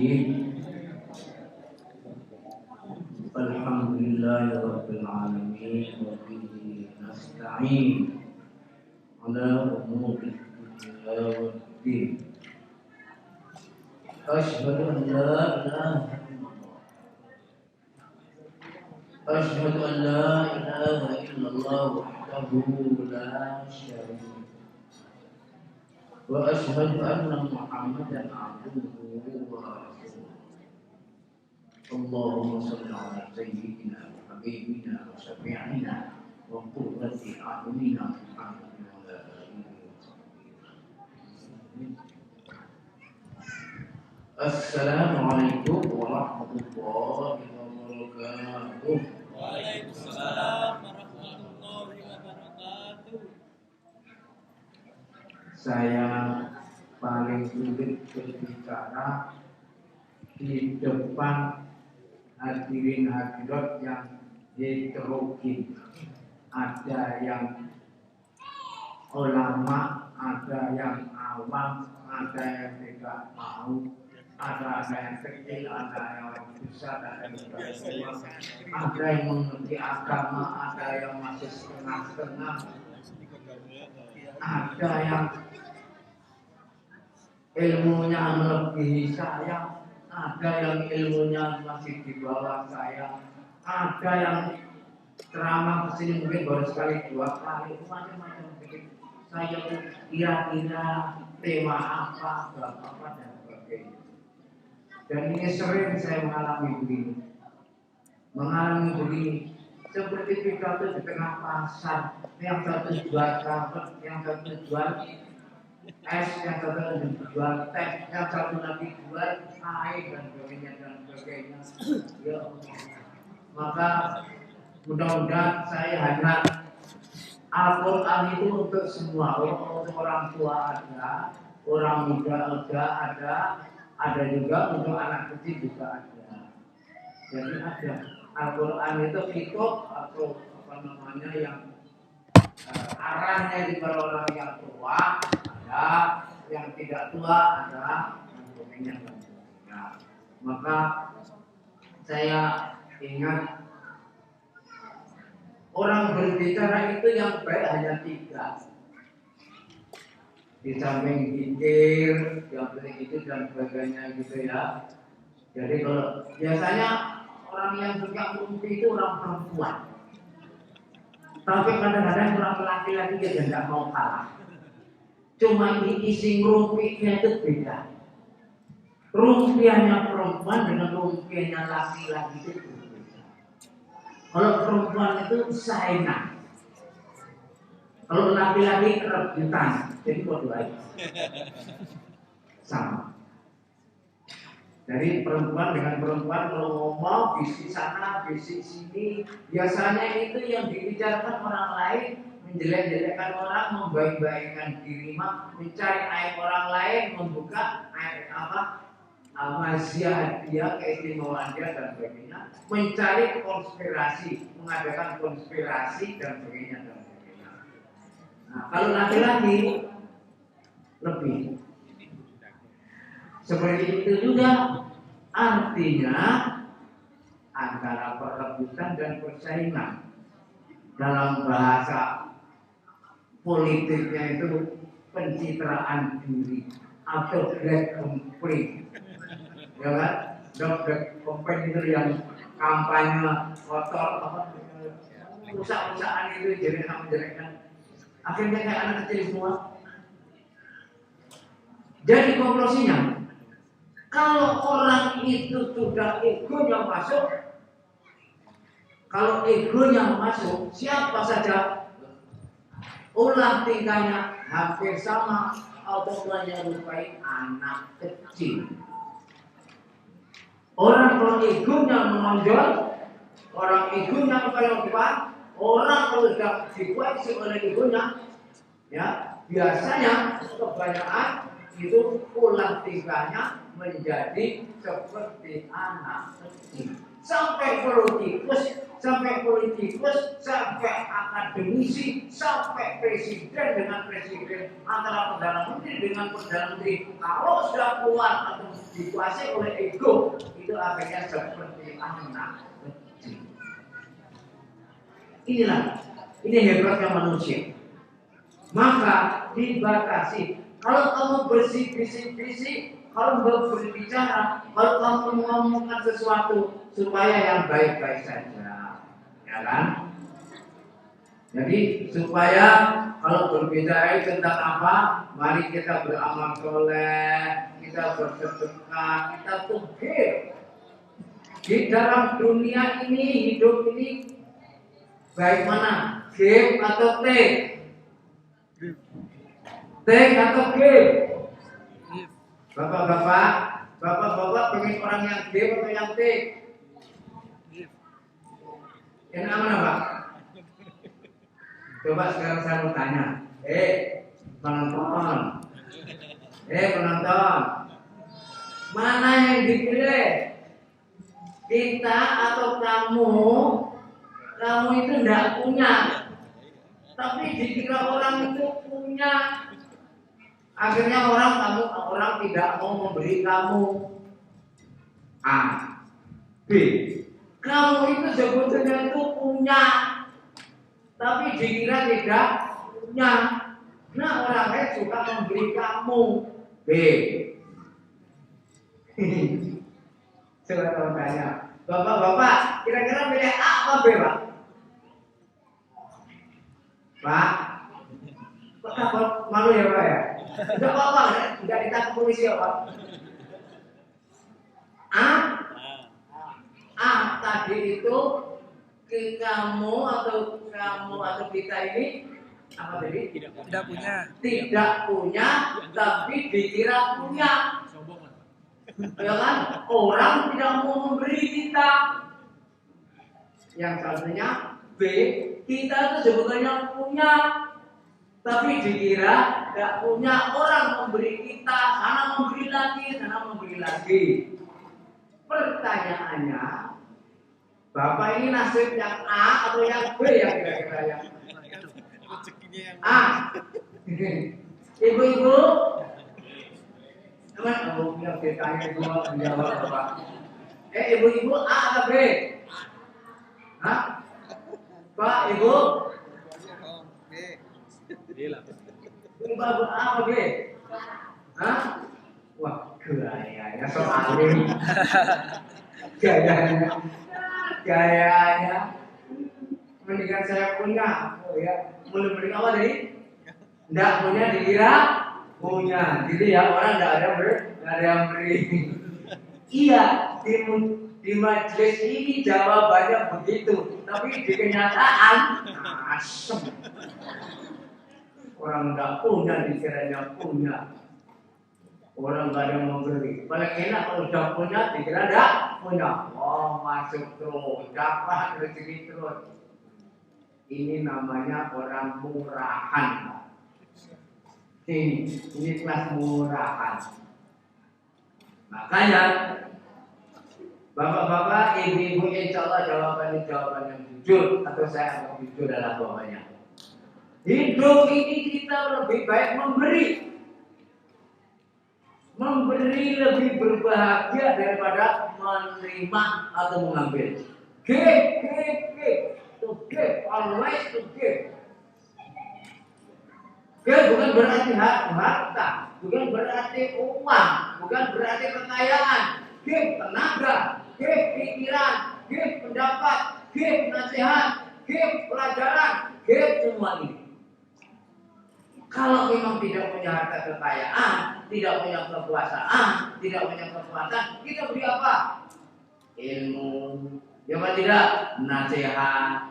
Alhamdulillahirabbil alamin wa bihi nasta'in ala umuri dunya waddin. Asyhadu an la ilaha illallah. Asyhadu an la ilaha illallah wahdahu la syarika wa asyhadu anna Muhammadan abduhu wa rasuluh. Allahumma shalli ala sayyidina wa habibina wa syafi'ina wa qurrati a'yunina Muhammadin wa ala alihi wa sahbihi. Assalamualaikum warahmatullahi wabarakatuh. Waalaikumsalam warahmatullahi wabarakatuh. Saya paling sulit berbicara di depan hadirin hadirat yang heterogen. Ada yang ulama, ada yang awam, ada yang tidak tahu, ada yang kecil, ada yang besar, ada yang tua, ada yang mengerti agama, ada yang masih setengah-setengah, ada yang ilmunya melebihi saya, ada yang ilmunya masih di bawah saya, ada yang ceramah kesini mungkin baru sekali dua kali, macam-macam. Saya kira-kira tema apa, bab apa dan sebagainya. Dan ini sering saya mengalami begini, seperti pidato di tengah pasar, yang satu jual kabar, yang satu jual es, yang satu jual teh, yang satu lagi jual air dan sebagainya. Ya, maka mudah-mudahan saya hanya Al-Quran itu untuk semua, untuk orang tua ada, orang muda ada juga untuk anak kecil juga ada. Jadi ada Al-Quran itu fiqh atau apa namanya yang arahnya di orang yang tua ada, yang tidak tua ada, dan sebagainya. Maka saya ingat orang berbicara itu yang baik hanya tiga. Di samping zikir, yang penting itu dan sebagainya gitu ya. Jadi kalau biasanya orang yang suka mimpi itu orang perempuan. Tapi kadang-kadang orang laki-laki dia tidak mau kalah. Cuma isi rumpinya itu beda. Rumpianya perempuan dengan rumpianya laki-laki itu berbeda. Kalau perempuan itu saingan, kalau laki-laki rebutan, jadi berdua sama. Jadi perempuan dengan perempuan kalau ngomong bisik sana, bisik sini, biasanya itu yang dibicarakan orang lain, menjelek-jelekkan orang, membaik-baikkan diri, mencari aib orang lain, membuka aib mazia dia, keistimewaan dia dan sebagainya, mencari konspirasi, mengadakan konspirasi dan sebagainya. Nah, kalau laki-laki lebih seperti itu juga, artinya antara perebutan dan persaingan. Dalam bahasa politiknya itu pencitraan diri atau black campaign, ya kan? Black campaign itu yang kampanye kotor, rusak-rusakan itu jelek-jelekkan. Akhirnya kayak anak kecil semua. Jadi konklusinya, kalau orang itu sudah egonya masuk, kalau egonya masuk, siapa saja ulah tingkahnya hampir sama atau menyerupai anak kecil. Orang kalau egonya menonjol, orang egonya kepelopan, orang kalau sudah dikuasai oleh egonya, ya biasanya kebanyakan itu ulah tingkahnya menjadi seperti anak kecil. Sampai politikus, sampai akademisi, sampai presiden dengan presiden, antara perdana menteri dengan perdana menteri, kalau sudah keluar atau dikuasai oleh ego, itu akhirnya seperti anak kecil. Ini hebatnya manusia. Maka dibatasi. Kalau kamu bersih-bisik, kalau berbicara, kalau kamu mengomongkan sesuatu supaya yang baik-baik saja, ya kan? Jadi supaya kalau berbicara tentang apa, mari kita beramal soleh, kita bersedekah, kita tugih. Di dalam dunia ini, hidup ini, baik mana? Game atau take? Take atau game? Bapak-bapak pengen orang yang game atau yang take? Yang mana, Pak? Coba sekarang saya mau tanya. Penonton. Penonton. Mana yang dipilih? Kita atau kamu? Kamu itu enggak punya. Tapi dikira orang itu punya. Akhirnya orang tidak mau memberi kamu. A. B. Kamu itu sebetulnya itu punya, tapi dikira tidak punya. Nah, orang lain suka memberi kamu. B. Coba kamu tanya, bapak-bapak, kira-kira pilih A apa B, Pak? Pak? Kok takut malu ya, Pak ya? Tidak apa-apa, tidak ditangkap polisi ya, Pak? Tadi itu kamu atau kita ini apa tadi? Tidak punya, tapi dikira punya. Ya kan? Orang tidak mau memberi kita. Yang satunya B, kita itu sebetulnya punya, tapi dikira tidak punya. Orang memberi kita, sana memberi lagi, sana memberi lagi. Pertanyaannya, Bapak ini nasib yang A atau yang B yang kira-kira yang A? Ibu-ibu, teman, yang ditanya dua menjawab Bapak. Ibu-ibu A atau B? Hah? Pak, Ibu? Ibu A atau B? Hah? Wah, gayanya soalnya. Gayanya mendingan saya punya. Oh ya, mending apa tadi? Tidak punya dikira punya. Gitu ya, orang tidak ada yang beri. Iya, di majelis ini jawabannya begitu, tapi di kenyataan asem. Orang tidak punya dikiranya punya. Orang gak ada yang memberi. Paling enak kalau sudah punya, dikira tidak punya. Oh, masuk terus, dapat rezeki terus. Ini namanya orang murahan. Ini kelas murahan. Makanya, bapak-bapak, ibu-ibu, insya Allah jawaban yang jujur, atau saya akan jujur dalam jawabannya. Hidup ini kita lebih baik memberi. Memberi lebih berbahagia daripada menerima atau mengambil. Give. To give, always to give. Give bukan berarti harta, bukan berarti uang, bukan berarti kekayaan. Give tenaga, give pikiran, give pendapat, give nasihat, give pelajaran, give semua ini. Kalau memang tidak punya harta kekayaan, tidak punya kekuasaan, tidak punya kekuatan, kita beri apa? Ilmu. Ya apa tidak? Nasihat.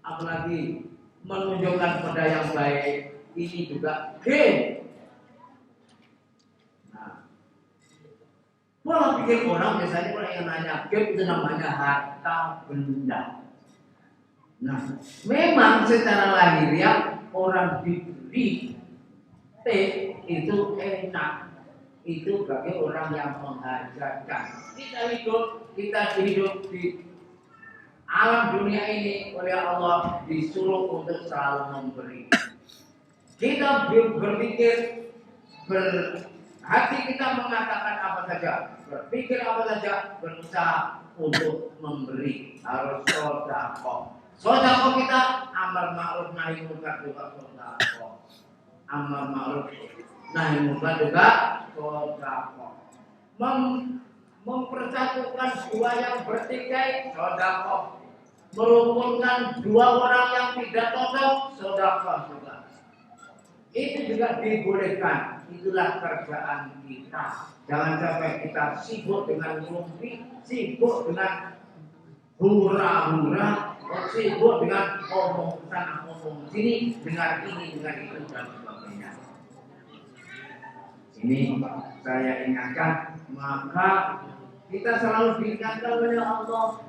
Apalagi menunjukkan pada yang baik. Ini juga game. Nah, pola pikir orang biasanya orang yang nanya game itu namanya harta benda. Nah, memang secara lahiriah orang diberi itu enak, itu bagi orang yang menghajarkan. Kita hidup di alam dunia ini oleh Allah disuruh untuk selalu memberi. Kita berpikir hati kita mengatakan apa saja, berpikir apa saja, berusaha untuk memberi, harus sedekah. Sedekah kita amar ma'ruf nahi munkar juga sedekah. Amar ma'ruf nahi munkar juga sedekah. Mempersatukan dua yang bertikai sedekah. Merukunkan dua orang yang tidak cocok sedekah juga. Itu juga dibolehkan. Itulah kerjaan kita. Jangan sampai kita sibuk dengan mimpi, sibuk dengan hura-hura, sibuk dengan omong sana omong sini, dengar ini dengar itu dan sebagainya. Ini saya ingatkan, maka kita selalu diingatkan oleh Allah.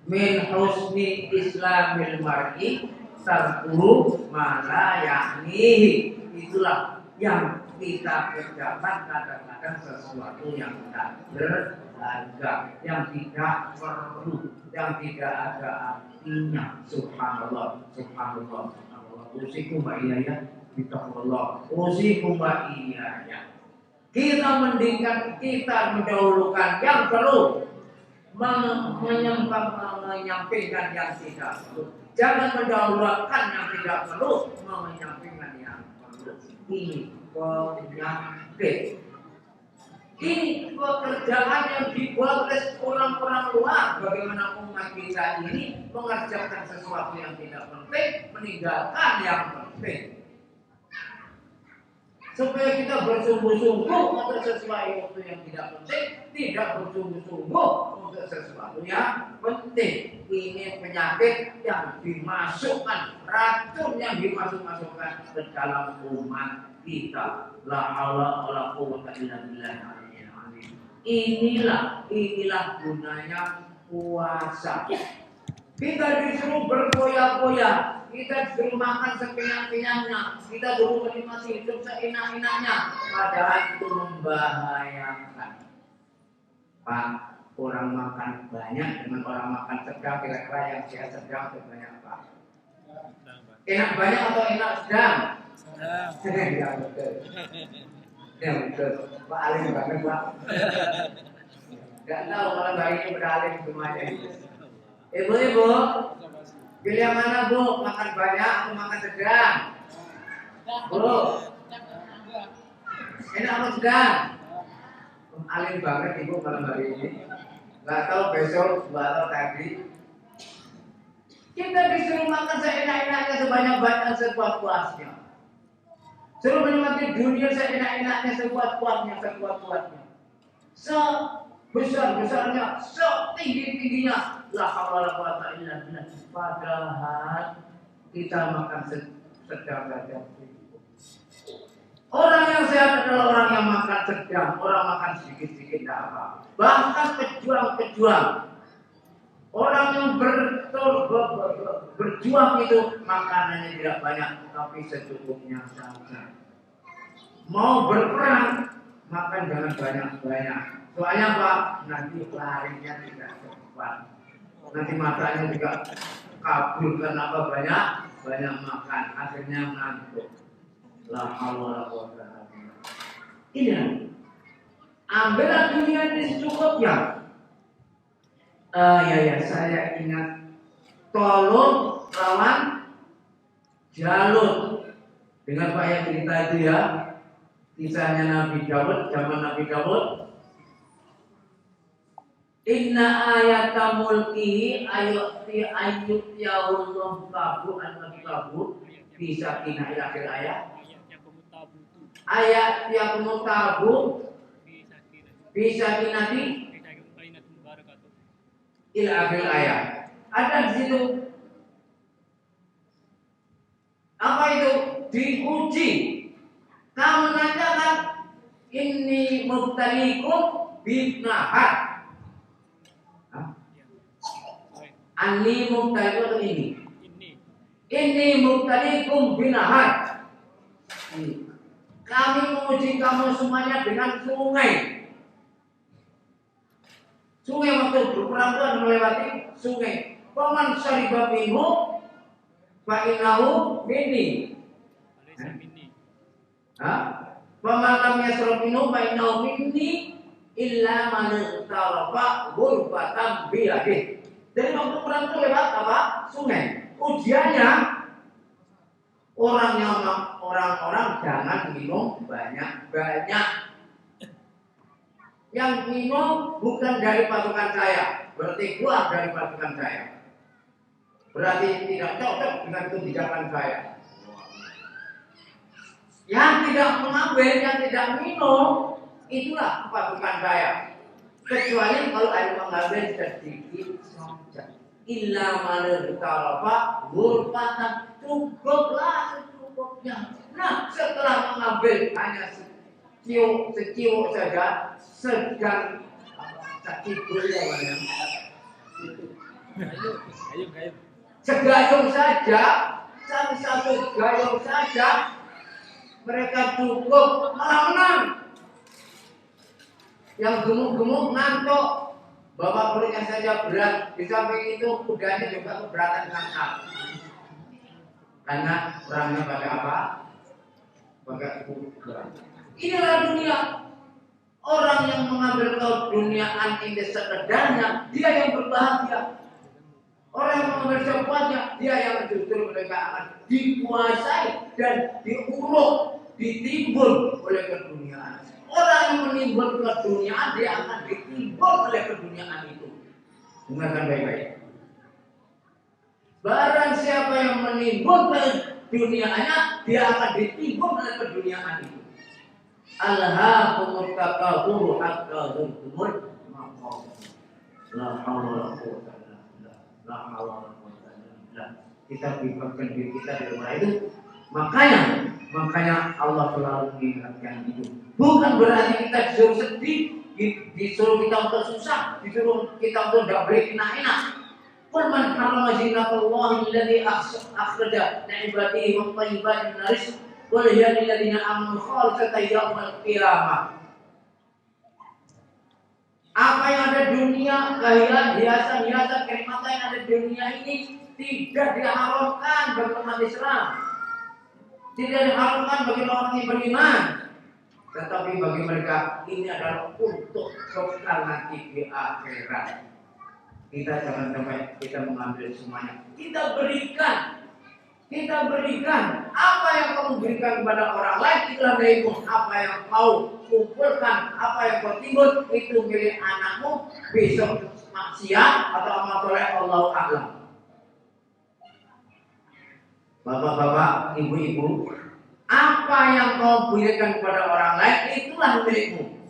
Min husni islamil mar'i tarku ma la ya'nihi. Itulah yang kita kerjakan kadang-kadang sesuatu yang tidak berharga, yang tidak perlu, yang tidak ada artinya. Subhanallah, subhanallah, subhanallah. Usikum wa iyaya bitaqwallah. Usikum wa iyaya. Kita mendingkan, kita mendahulukan yang perlu, menyampingkan yang tidak perlu. Jangan mendahulukan yang tidak perlu, menyampingkan yang perlu. Ini penyakit. Ini pekerjaan yang dibuat oleh orang-orang luar. Bagaimana umat kita ini mengerjakan sesuatu yang tidak penting, meninggalkan yang penting. Supaya kita bersungguh-sungguh untuk sesuatu yang tidak penting, tidak bersungguh-sungguh untuk sesuatu yang penting. Ini penyakit yang dimasukkan, racun yang dimasukkan ke dalam umat kita. La haula wala quwwata illa billah. Inilah gunanya puasa. Kita disuruh bergoyah-goyah, kita disuruh makan sekenyang-kenyangnya, kita disuruh menikmati hidup seenak-enaknya, padahal itu membahayakan. Pak, orang makan banyak dengan orang makan sedang, kira-kira yang sehat sedang itu banyak Pak. Enak banyak atau enak sedang? Sedang. Ya betul. Ya betul. Pak alim banget Pak. Gak tahu kalau hari ini beralim semuanya. Ibu-ibu, pilih yang mana Bu? Makan banyak atau makan sedang? Bu, enak atau sedang? Alim banget Ibu malam hari ini. Gak tahu besok, gak tahu tadi. Kita disuruh makan seenak-enaknya, sebanyak-banyaknya, sepuas-puasnya. Suruh menikmati dunia seenak-enaknya, sepuas-puasnya, sekuat-kuatnya. Sebesar-besarnya, setinggi-tingginya. La haula wala quwwata illa billah. Padahal kita makan sedang saja. Orang yang sehat adalah orang yang makan sedang, orang makan sedikit-sedikit tidak apa. Bahkan pejuang-pejuang, orang yang berjuang itu makanannya tidak banyak, tapi secukupnya saja. Mau berperang, makan jangan banyak-banyak. Soalnya apa? Nanti larinya tidak cepat. Nanti matanya juga kabur karena banyak makan, akhirnya ngantuk. La haula wala quwwata illa billah. Ini ambillah dunia ini secukupnya. Ya saya ingat tolong lawan Jalut. Dengar Pak ya cerita itu ya. Kisahnya Nabi Daud, zaman Nabi Daud. Inna ayata mulkihi ayuti Allah tabu al-tabu bisa kina akhir ayat. Ayat yang mutabu bisa kinati ila akhir ayat. Ada di situ. Apa itu? Diuji. Kamu mengatakan ini mubtalikum binahar. Ani mubtalikum atau ini? Ini mubtalikum binahar. Kami menguji kamu semuanya dengan sungai. Sungai waktu berperang itu melewati sungai. Paman syariba minhu fa innahu minni. Pemalam yasrab minhu fa innahu minni illa man tarafa ghurfatan biyadih. Jadi waktu perang itu lewat apa? Sungai. Ujiannya orang-orang jangan minum banyak-banyak. Yang minum bukan dari pasukan saya, berarti keluar dari pasukan saya. Berarti tidak cocok dengan kebijakan saya. Yang tidak mengambil, yang tidak minum, itulah pasukan saya. Kecuali kalau ada mengambil sedikit saja. Illa manirtarafa ghurfatan, cukuplah secukupnya. Nah, setelah mengambil hanya seciuk saja, sedang cacikul ya mana? Gayung. Segayung saja, satu gayung saja, mereka cukup malah menang. Yang gemuk-gemuk ngantuk, bapak perutnya saja berat. Di samping itu kudanya juga keberatan ngangkat. Karena perangnya pakai apa? Pakai kuda. Inilah dunia. Orang yang mengambil keduniaan ini sekedarnya, dia yang berbahagia. Orang yang mengambil semuanya, dia yang justru mereka akan dikuasai dan diuruk, ditimbun oleh keduniaan. Orang yang menimbun keduniaan, dia akan ditimbun oleh keduniaan itu. Dengarkan baik-baik. Barang siapa yang menimbun keduniaannya, dia akan ditimbun oleh keduniaan itu. Alhaakumut takatsur hatta zurtumul maqabir. La haula wala quwwata illa billah. La haula wala quwwata illa billah. Kita berikan diri kita di rumah itu. Makanya Allah selalu mengingatkan itu. Bukan berarti kita disuruh sedih, disuruh kita untuk susah, disuruh kita untuk tidak boleh enak-enak. Qul man harrama zinatallahi allati akhraja li'ibadihi wa thayyibatin min rizq wal hiya lil ladzina amanu khalisatan yaumil qiyamah. Apa yang ada di dunia, hiasan-hiasan kenikmatan yang ada di dunia ini tidak diharamkan bagi umat Islam. Tidak diharamkan bagi orang yang beriman. Tetapi bagi mereka ini adalah untuk bekal nanti di akhirat. Kita jangan sampai kita mengambil semuanya. Kita berikan apa yang kamu berikan kepada orang lain, itulah milikmu. Apa yang kau kumpulkan, apa yang kau timbun, itu milik anakmu. Besok maksiat atau amal soleh, Allahu a'lam. Bapak-bapak, ibu-ibu, apa yang kau berikan kepada orang lain, itulah milikmu.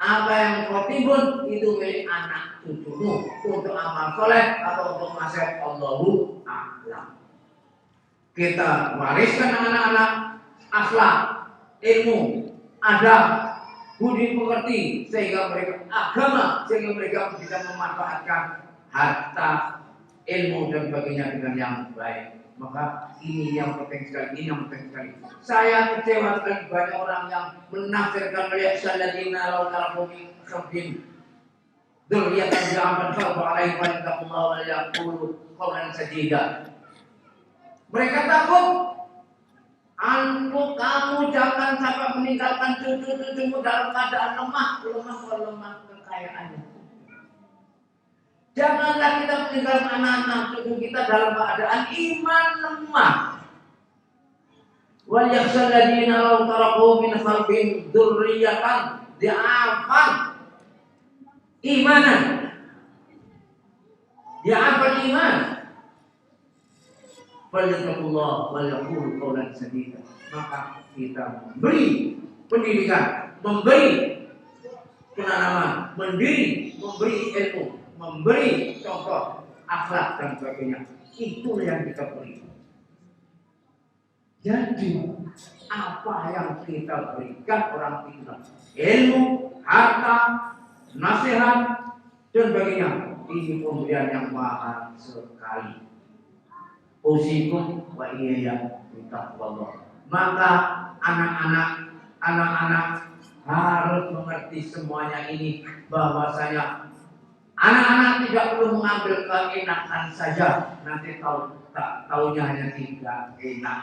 Apa yang kau timbun, itu milik anak cucumu untuk amal soleh atau untuk maksiat, Allahu a'lam. Kita wariskan anak-anak akhlak, ilmu, adab, budi pekerti, sehingga mereka agama, sehingga mereka bisa memanfaatkan harta, ilmu dan sebagainya dengan yang baik. Maka ini yang penting sekali, Saya kecewa dengan banyak orang yang menafsirkan liyaksalladzina law taraku min khalfihim dzurriyyatan dha'afan khafu 'alaihim falyataqullaha wa liyaqulu qawlan sadida. Mereka takut, kamu jangan sampai meninggalkan cucu-cucumu dalam keadaan lemah kekayaannya. Janganlah kita meninggalkan anak-anak cucu kita dalam keadaan iman lemah. Wal yakhshal ladzina law taraku min khalfihim dzurriyyatan dha'afan imanan. Dha'afan iman. Falyataqullah wal yaqulu qawlan sadida. Maka kita memberi pendidikan, memberi penanaman, memberi ilmu, memberi contoh akhlak dan sebagainya. Itu yang kita beri. Jadi apa yang kita berikan orang itu, ilmu, harta, nasihat dan sebagainya, ini pemberian yang mahal sekali. Usikum wa iyaya bitaqwallah. Maka anak-anak harus mengerti semuanya ini, bahwasanya anak-anak tidak perlu mengambil keenakan saja, nanti taunya hanya tidak enak.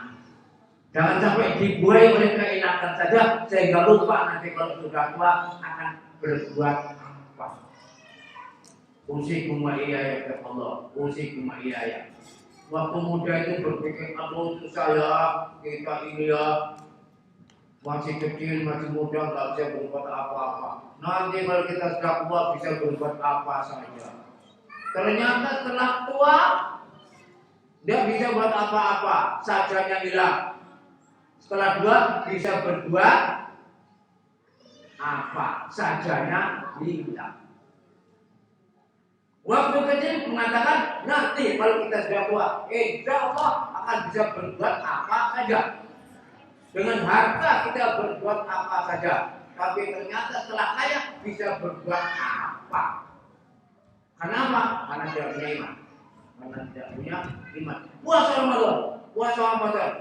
Jangan sampai dibuai oleh keenakan saja sehingga lupa nanti kalau sudah tua akan berbuat apa. Usikum wa iyaya ya Allah, usikum wa iyaya. Waktu muda itu berpikir, aduh itu saya, kita ini ya masih kecil, masih muda, nggak bisa berbuat apa-apa. Nanti kalau kita sudah tua bisa berbuat apa saja. Ternyata setelah tua dia bisa buat apa-apa, sajanya hilang. Setelah tua bisa berbuat apa, sajanya hilang. Waktu kecil mengatakan nanti kalau kita sudah tua, insya Allah akan bisa berbuat apa saja. Dengan harta kita berbuat apa saja. Tapi ternyata setelah kaya bisa berbuat apa? Kenapa? Karena tidak punya iman. Karena tidak punya iman. Puasa Ramadan, puasa Ramadan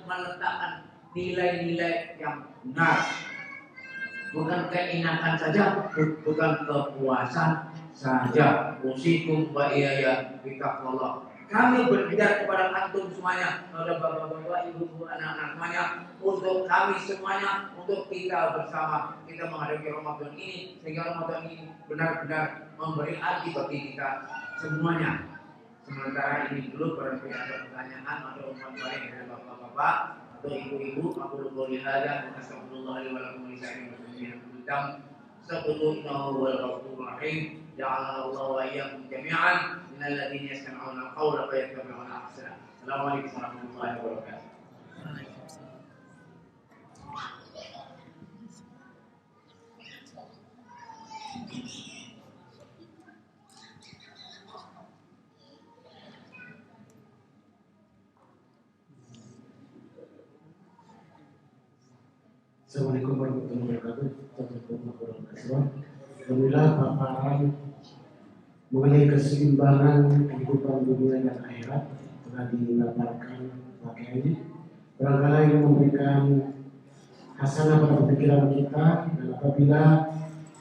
meletakkan nilai-nilai yang benar. Bukan keenakan saja, bukan kepuasan saja. Usikum wa iyaya bitaqwallah. Kami berbicara kepada antum semuanya, kepada bapak-bapak, ibu-ibu, anak-anak semuanya, untuk kami semuanya, untuk kita bersama kita menghadapi Ramadan ini, sehingga Ramadan ini benar-benar memberi arti bagi kita semuanya. Sementara ini dulu barangkali ada pertanyaan atau umat balik dari bapak-bapak atau ibu-ibu, aku lupa lihat, astagfirullah li wa lakum wa lisa'il muslimin al-kitab. Astagfirullah wal ghafurur rahim. Ja'alallahu wa iyyakum jami'an minal ladzina yastami'una al-qawla fayattabi'una ahsana. Assalamualaikum warahmatullahi wabarakatuh. Assalamualaikum warahmatullahi wabarakatuh. Alhamdulillah paparan mengenai keseimbangan kehidupan dunia dan akhirat telah dilaporkan pakai ini. Barangkali memberikan hasanah pada pikiran kita, dan apabila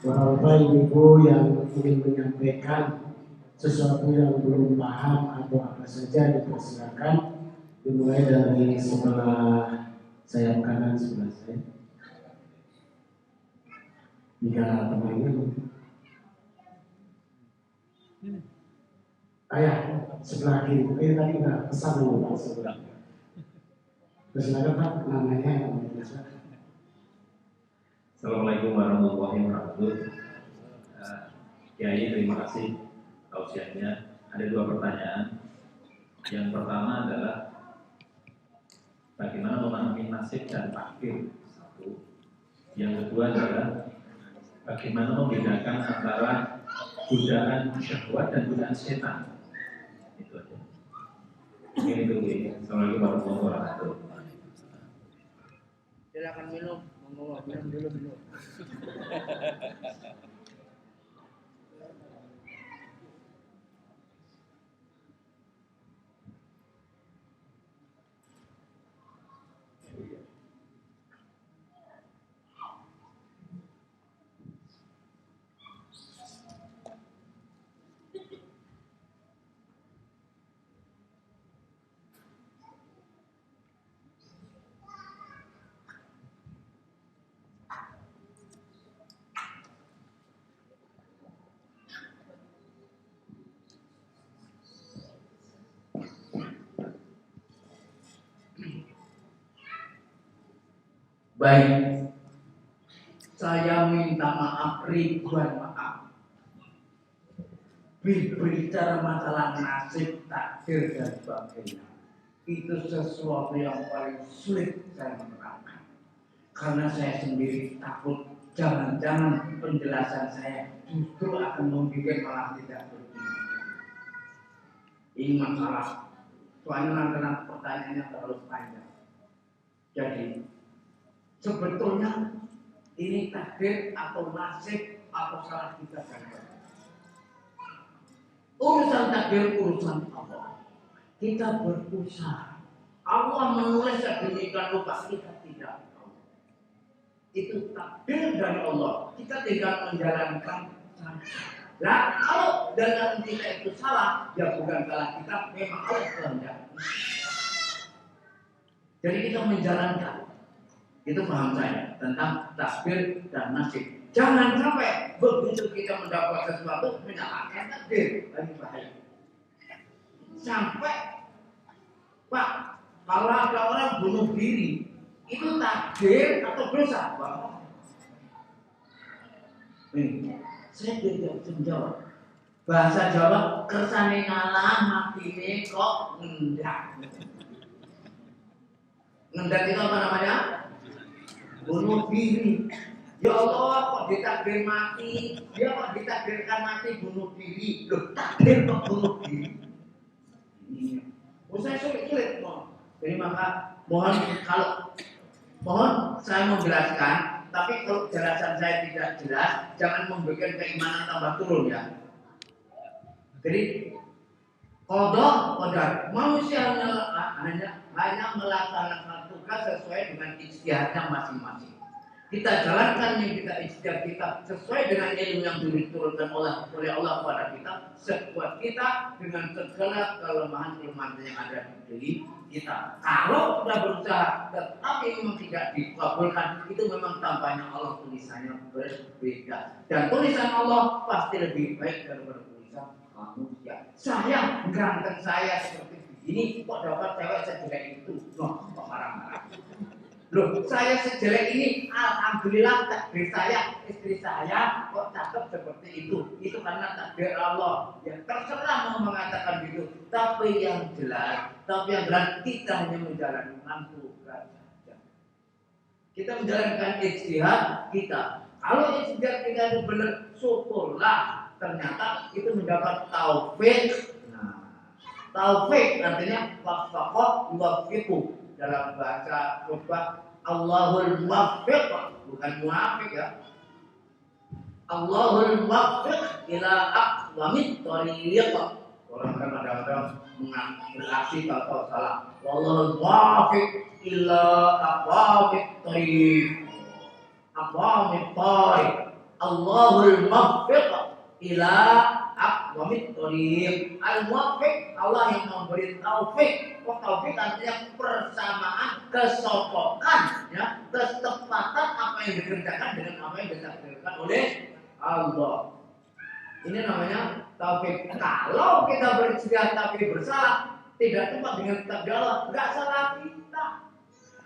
bapak ibu yang ingin menyampaikan sesuatu yang belum paham atau apa saja dipersilakan, dimulai dari sebelah sayap kanan sebelah saya. Jika temannya ayah sebelah kiri, tadi udah pesan dulu Pak sebelah. Silakan Pak, namanya yang biasa. Assalamualaikum warahmatullahi wabarakatuh. Kiai, terima kasih tausiahnya. Ada dua pertanyaan. Yang pertama adalah bagaimana memahami nasib dan takdir. Satu. Yang kedua adalah bagaimana membedakan antara godaan syahwat dan godaan setan. Itu aja. Mungkin itu ya. Assalamualaikum warahmatullahi wabarakatuh. Silakan minum, minum dulu. Baik, saya minta maaf, ribuan maaf. Berbicara masalah nasib, takdir dan sebagainya, itu sesuatu yang paling sulit saya menerangkan. Karena saya sendiri takut jangan-jangan penjelasan saya justru akan membuat malah tidak beriman. Ini masalah. Soalnya nanti pertanyaannya terlalu panjang. Jadi sebetulnya ini takdir atau nasib atau salah kita saja. Urusan takdir urusan Allah. Kita berusaha. Allah menulis sedemikian rupa, kita tidak tahu. Itu takdir dari Allah. Kita tinggal menjalankan saja. Nah, kalau dengan kita itu salah, ya bukan salah kita, memang Allah kehendaki. Jadi kita menjalankan. Itu paham saya tentang takbir dan nasib. Jangan sampai begitu kita mendapat sesuatu menyalahkan takbir, lagi bahaya. Sampai Pak, kalau ada orang bunuh diri, itu takbir atau dosa? Pak, saya tidak menjawab. Bahasa Jawa kersane ngalah matine kok ngendak. Ngendak itu apa namanya? Bunuh diri. Ya Allah, kok ditakdir mati? Dia kok ditakdirkan mati bunuh diri? Loh, takdir kok bunuh diri? Saya sulit mohon. Jadi maka mohon saya menjelaskan, tapi kalau jelasan saya tidak jelas, jangan membuat keimanan tambah turun ya. Jadi qadha manusia hanya melaksanakan tugas sesuai dengan ijtihadnya masing-masing. Kita jalankan yang kita ijtihad kita sesuai dengan ilmu yang diturunkan oleh Allah kepada kita, sekuat kita dengan segala kelemahan-kelemahan yang ada di diri kita. Kalau sudah berusaha tetapi memang tidak dikabulkan, itu memang tampaknya Allah tulisannya berbeda. Dan tulisan Allah pasti lebih baik daripada tulisan manusia. Saya ganteng saya seperti begini, kok dapat cewek sejelek itu? Kok marah-marah? Loh, saya sejelek ini, alhamdulillah takdir saya, istri saya kok cakep seperti itu. Itu karena takdir Allah. Ya terserah mau mengatakan gitu. Tapi yang jelas kita hanya menjalankan tugas saja. Kita menjalankan ijtihad kita. Kalau ijtihad kita itu benar, syukurlah. Ternyata itu mendapat taufik. Nah, taufik artinya wafaqah yuwaffiqu. Dalam bahasa khutbah Allahul muwaffiq, bukan muafiq ya. Allahul muwaffiq ila aqwamit thariq. Orang kan kadang-kadang mengaksi atau salah. Allahul muwaffiq ila aqwamit thariq. Aqwamit thariq. Allahul muwaffiq ila aqwamit thariq. Al-muwaffiq Allah yang memberi taufik. Taufik artinya persamaan, kesokokan, ya, ketepatan apa yang dikerjakan dengan apa yang ditakdirkan oleh Allah. Ini namanya taufik. Kalau kita beristihad tapi bersalah, tidak tepat dengan takdir Allah, nggak salah kita.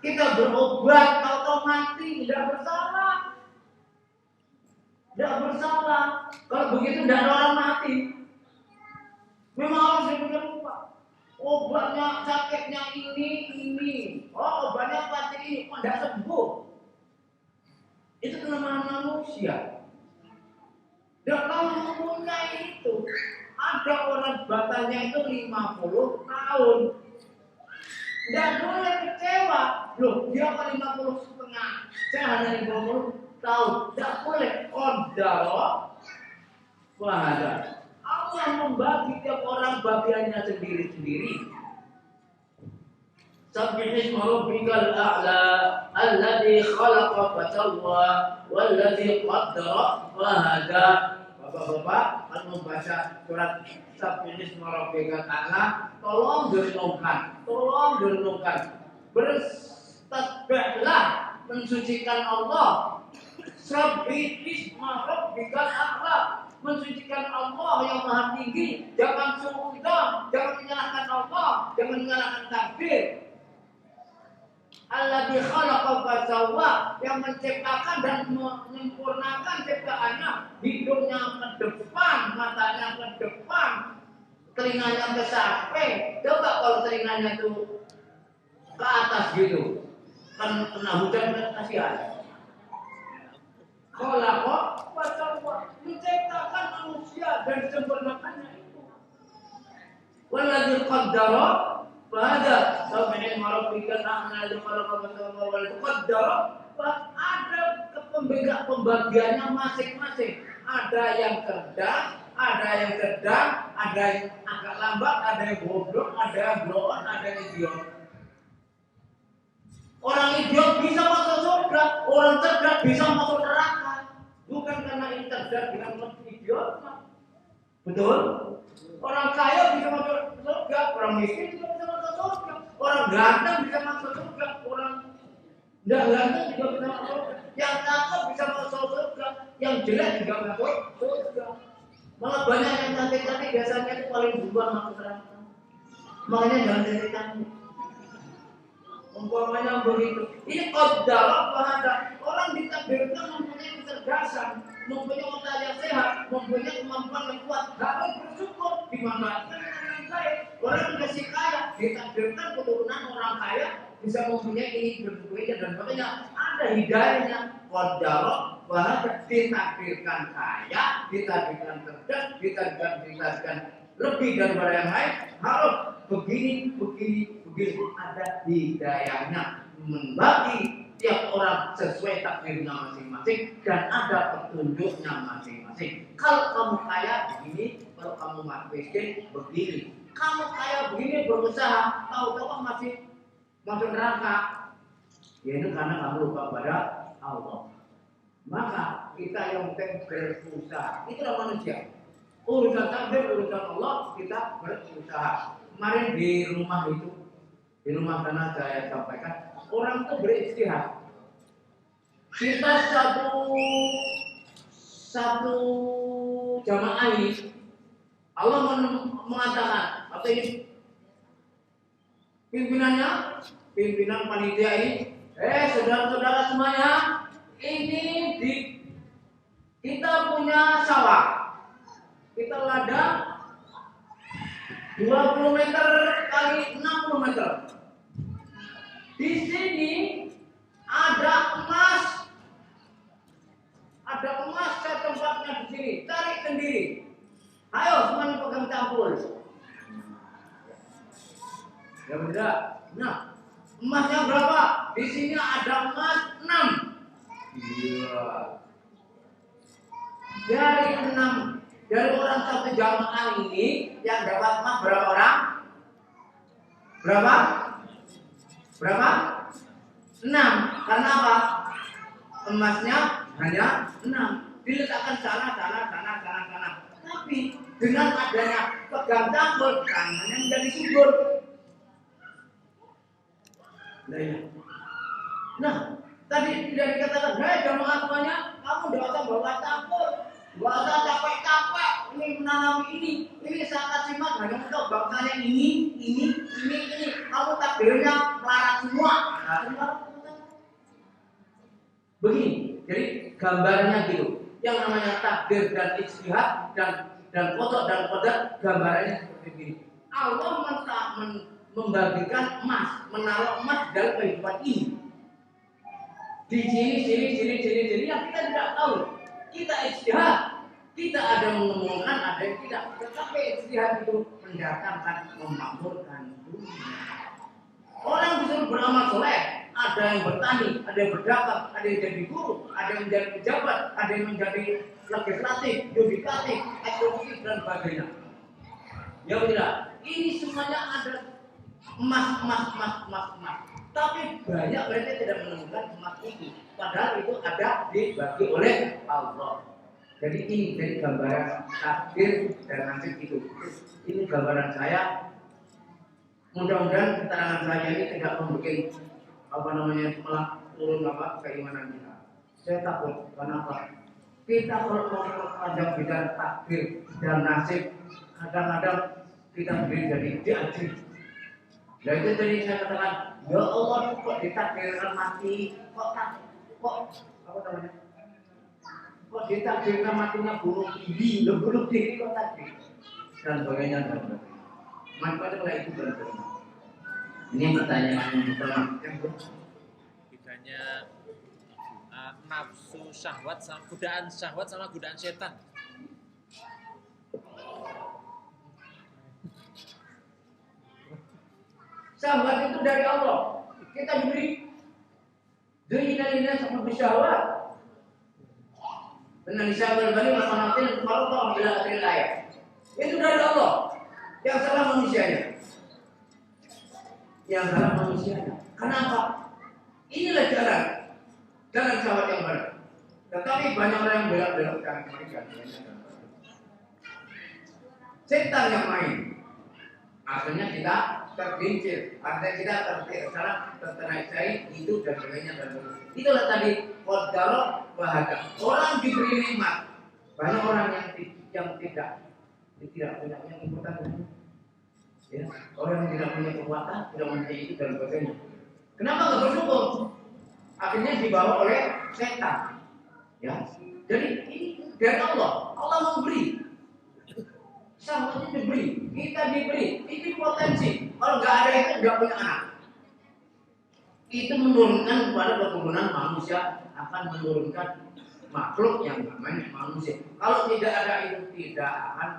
Kita berobat atau mati tidak bersalah, tidak bersalah. Kalau begitu tidak ada orang mati. Memang harus diperlukan. Obatnya sakitnya ini. Oh, obatnya pasti ini, kok tidak sembuh. Itu kelemahan manusia. Dan kalau mempunyai itu, ada orang batalnya itu 50 tahun. Tidak boleh kecewa. Loh, dia kan 50 setengah. Saya hanya 50 tahun. Tidak boleh. Qadara wa hada. Allah membagi tiap orang bagiannya sendiri-sendiri. Sabbihisma rabbikal a'la alladzi khalaqa fasawwa walladzi qaddara wa hada. Bapak-bapak, kalau membaca surat Sabbihisma rabbikal a'la, tolong direnungkan. Bertasbihlah mensucikan Allah. Sabbihisma rabbikal a'la. Mensucikan Allah yang maha tinggi. Jangan suudzon, jangan menyalahkan Allah, jangan menyalahkan takdir. Alladzi khalaqa fasawwa, yang menciptakan dan menyempurnakan ciptaannya. Hidungnya ke depan, matanya ke depan, telinganya ke samping. Coba kalau telinganya tuh ke atas gitu, kan kena hujan kan kasihan. Khalaqa fasawwa, menciptakan manusia dan sempurnakannya itu. Walladzi qaddara fahada. Sabbihisma rabbikal a'la alladzi khalaqa fasawwa walladzi qaddara. Ada pembagiannya masing-masing. Ada yang cerdas, ada yang sedang, ada yang agak lambat, ada yang goblok, ada yang bloon, ada yang idiot. Orang idiot bisa masuk surga, orang cerdas bisa masuk neraka. Bukan karena ini cerdas dengan idiot, betul? Orang kaya bisa masuk surga, orang miskin juga bisa masuk surga. Orang ganteng bisa masuk surga, orang nggak ganteng juga bisa masuk surga. Yang cakep bisa masuk surga, yang jelek juga masuk surga. Malah banyak yang cantik-cantik biasanya itu paling duluan masuk neraka. Makanya jangan cantik-cantik. Umpamanya begitu. Ini qaddarah bahasa orang ditakdirkan mempunyai kecerdasan, mempunyai otak yang sehat, mempunyai kemampuan yang kuat, harus bersyukur dimanfaatkan dengan yang baik. Orang dikasih kaya, ditakdirkan keturunan orang kaya bisa mempunyai ini berbuatnya dan sebagainya. Ada hidayahnya. Qaddarah bahasa ditakdirkan kaya, ditakdirkan cerdas, ditakdirkan lebih daripada yang lain, harus begini. Ada hidayahnya membagi tiap orang sesuai takdirnya masing-masing dan ada petunjuknya masing-masing. Kalau kamu kaya begini, kalau kamu miskin begini. Kamu kaya begini berusaha, tahu-tahu masih masuk neraka. Ya itu karena kamu lupa pada Allah. Maka kita yang penting berusaha, itulah manusia. Urusan takdir, urusan Allah, kita berusaha. Kemarin di rumah sana saya sampaikan, orang itu beristihad. Kita satu jamaah ini, Allah mengatakan, atau ini pimpinan panitia ini, saudara-saudara semuanya, ini kita punya sawah, kita ladang 20 meter kali 60 meter. Di sini ada emas tempatnya di sini. Cari sendiri. Ayo semuanya pegang campur. Ya beda. Nah, emasnya berapa? Di sini ada emas 6. Iya. Dari 6. Dari orang satu jamaah ini yang dapat emas berapa orang? Berapa? 6. Karena apa? Emasnya hanya 6. Diletakkan sana. Tapi dengan adanya pegang campur, tangannya menjadi subur. Nah, tadi tidak dikatakan, hei jamaah semuanya, kamu tidak usah bawa campur, tidak usah capek-capek, ini menanam ini sangat simak hanya untuk bangsanya ini. Kamu takdirnya melarat semua. Begini, jadi gambarnya gitu. Yang namanya takdir dan ijtihad dan kodok dan qadar, gambarannya seperti ini. Allah membagikan emas, menaruh emas dalam kehidupan ini. Di sini yang kita tidak tahu. Kita ijtihad, kita ada menemukan, ada yang tidak. Tetapi ijtihad itu mendatangkan, memakmurkan dunia. Orang disuruh beramal soleh, ada yang bertani, ada yang berdagang, ada yang jadi guru, ada yang menjadi pejabat, ada yang menjadi legislatif, yudikatif, eksekutif dan sebagainya. Ya tidak, ini semuanya ada emas. Tapi banyak mereka tidak menemukan emas itu. Padahal itu ada dibagi oleh Allah. Jadi ini dari gambaran takdir dan nasib itu. Ini gambaran saya. Mudah-mudahan keterangan saya ini tidak membuat malah turun keimanan kita. Saya takut kenapa? Kita kalau mau panjang bicara takdir dan nasib, kadang-kadang kita sendiri jadi diajib. Dan itu tadi saya katakan, ya Allah kok ditakdirkan mati, kok ditakdirkan matinya bunuh diri kok takdir dan sebagainya. Manfaatnya itu berbeda. Ini pertanyaan yang pertama. Bedanya nafsu syahwat sama godaan setan. Syahwat itu dari Allah. Kita diberi dunia seperti syahwat. Benar syahwat bani masanatin kalau bila akhir ayat. Itu dari Allah. Yang salah manusianya. Kenapa? Inilah jalan syahwat yang benar. Tetapi banyak orang yang belok-belokkan mereka. Setan yang main. Akhirnya kita tergelincir, artinya kita terterai itu dan sebagainya dan sebagainya. Itulah tadi qaddara wa hada. Orang diberi nikmat, banyak orang yang tidak punya yang important. Ya, orang yang tidak punya kekuatan, tidak mempunyai itu dan sebagainya. Kenapa nggak bersyukur? Akhirnya dibawa oleh setan. Ya, jadi ini dari Allah. Allah memberi. Samanya diberi, kita diberi, ini potensi. Kalau nggak ada itu nggak punya anak. Itu menurunkan kepada keturunan manusia, akan menurunkan makhluk yang namanya manusia. Kalau tidak ada itu tidak akan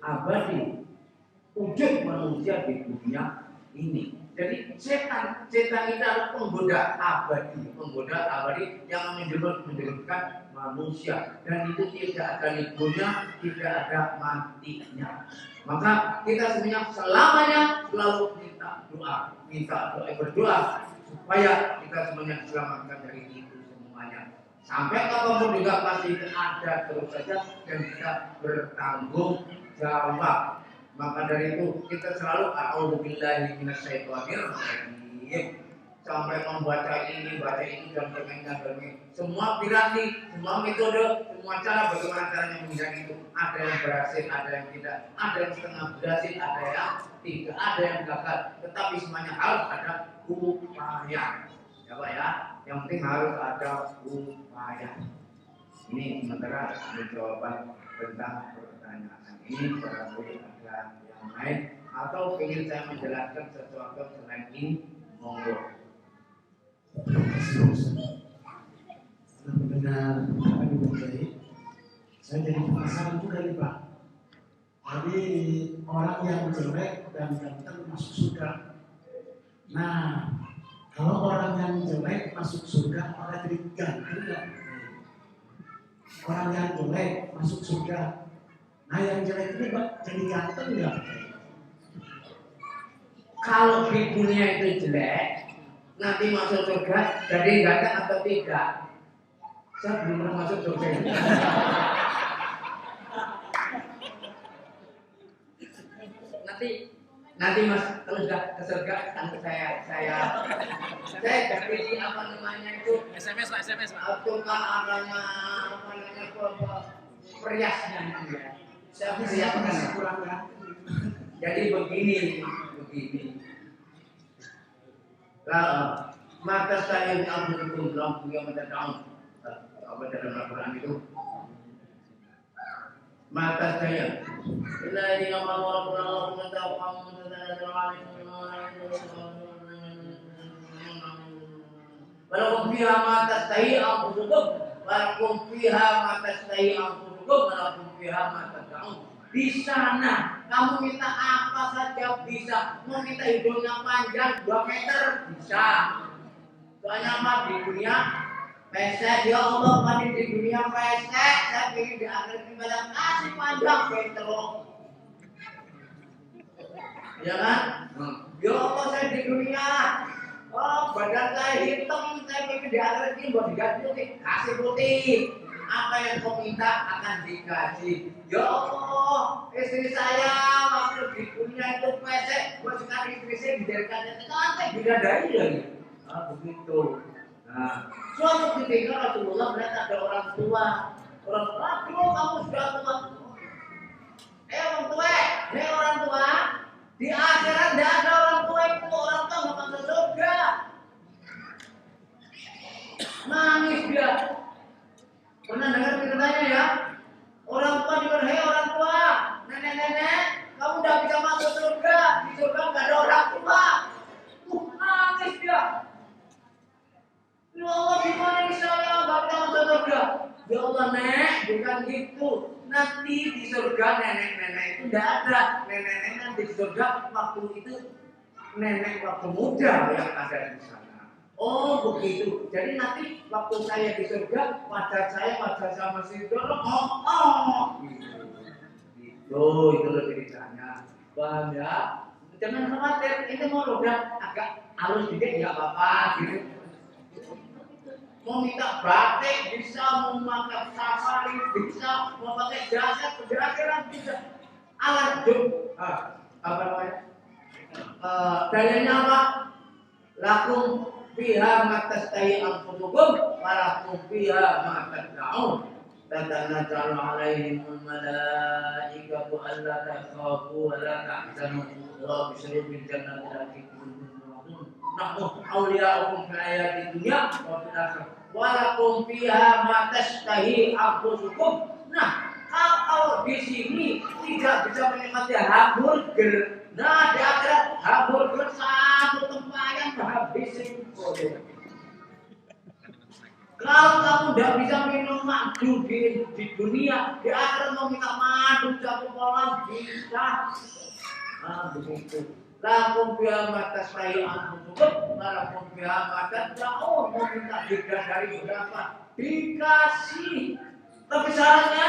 abadi wujud manusia di dunia ini. Jadi setan itu adalah penggoda abadi yang menjadikan manusia, dan itu tidak ada liburnya, tidak ada matinya. Maka kita semuanya selamanya selalu berdoa supaya kita semuanya diselamatkan dari itu semuanya. Sampai kapanpun juga pasti ada terus saja dan kita bertanggung jawab. Maka dari itu kita selalu a'udzubillahi minasyaitonir rajim. Sampai membaca ini, baca itu dan sebagainya. Semua piranti, semua metode, semua cara bagaimana caranya menghindari itu. Ada yang berhasil, ada yang tidak. Ada yang setengah berhasil, ada yang tidak. Ada yang gagal. Tetapi semuanya harus ada upaya. Ya Pak ya. Yang penting harus ada upaya. Ini sementara menjawab tentang pertanyaan ini. Barangkali ada yang lain atau ingin saya menjelaskan sesuatu selain ini, monggo. Setelah mendengar apa yang terjadi, saya jadi penasaran juga nih Pak. Jadi orang yang jelek dan ganteng masuk surga. Nah, kalau orang yang jelek masuk surga, malah jadi ganteng nggak? Orang yang jelek masuk surga, nah yang jelek ini Pak jadi ganteng nggak? Kalau di dunia itu jelek, nanti masuk surga jadi ganteng atau tidak? Saya belum pernah masuk surga. nanti Mas kalau sudah ke surga nanti saya jadi apa namanya itu SMS Pak. tukang adanya apa namanya periasnya itu ya. Saya periasnya Kurang ganteng. jadi begini. Maka saya Abdul dalam punya mata apa dalam Al-Quran itu maka saya ini nama Allah walaupun fiha mata tahi anfusukum walaupun fiha mata tahi anfusukum walaupun fiha mata tahu. Di sana kamu minta apa saja bisa. Mau minta hidungnya panjang 2 meter bisa. Soalnya apa di dunia pesek, ya Allah pada di dunia pesek, saya ingin di akhirat ibadah kasih panjang terus. Ya kan? Ya Allah saya di dunia, badan saya hitam, saya ingin di akhirat ini buat diganti putih, kasih putih. Apa yang kau minta akan dikasih. Ya Allah, istri saya waktu di dunia itu pesek, buat sekali istri saya dijadikan cantik, bidadari lagi. Begitu. Nah, suatu ketika Rasulullah melihat ada orang tua. Kamu sudah tua. Orang tua, di akhirat tidak ada orang tua itu. Orang tua nggak masuk surga. Nangis dia. Pernah dengar ceritanya ya? Orang tua dibilang, orang tua, nenek-nenek, kamu udah bisa masuk surga. Di surga nggak ada orang tua. Nangis dia. Ya Allah, gimana ini saya nggak bisa masuk surga? Ya Allah, Nek, bukan gitu. Nanti di surga nenek-nenek itu tidak ada. Nenek-nenek nanti di surga waktu itu nenek waktu muda yang ada di sana. Oh begitu. Jadi nanti waktu saya di surga, wajah saya masih dorong. Gitu. Itu lebih ditanya. Paham ya? Jangan khawatir. Itu mau udah agak halus dikit nggak apa-apa gitu. Mau minta batik bisa, mau makan safari bisa, mau pakai jaket, penjelasan bisa. Alat apa namanya? dalilnya apa? Lakum fiha ma tastahi anfusukum wa lakum fiha ma tad'un. Tatanazzalu alaihimul malaikatu alla takhafu wa la tahzanu wa abshiru bil jannati allati kuntum tu'adun. Nahnu awliya'ukum fil hayatid dunya wa fil akhirah. Wa lakum fiha ma tastahi anfusukum. Nah, kalau di sini tidak bisa menikmati hamburger, nah di akhirat hamburger satu tempayan habisin. Kalau kamu tidak bisa minum madu di dunia, di akhirat mau minta madu satu kolam bisa. Nah begitu. Lakum biha mata saya anfusukum, lakum biha mata jauh mau minta dari berapa? Dikasih. Tapi syaratnya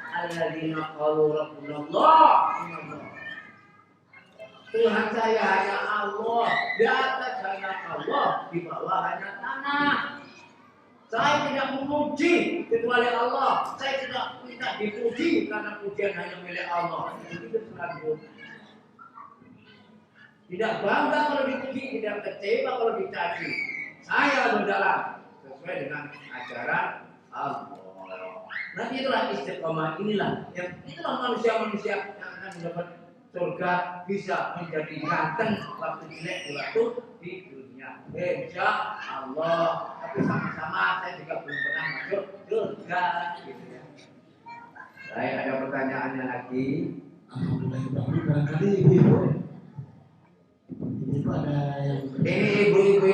alladzina qalu rabbunallah. Tuhan saya hanya Allah, di atas hanya Allah, di bawah hanya tanah. Saya tidak memuji kecuali Allah. Saya tidak minta dipuji karena pujian hanya milik Allah. Itu selalu. Tidak bangga kalau dipuji, tidak kecewa kalau dicaci. Saya berjalan sesuai dengan ajaran Allah. Nanti itulah istiqomah, inilah manusia-manusia yang akan mendapat surga, bisa menjadi ganteng waktu jelek waktu di dunia. Insya Allah. Tapi sama-sama saya juga belum pernah masuk surga. Gitu ya. Baik, ada pertanyaannya lagi. Alhamdulillah, barangkali ibu-ibu ini ada yang ini ibu-ibu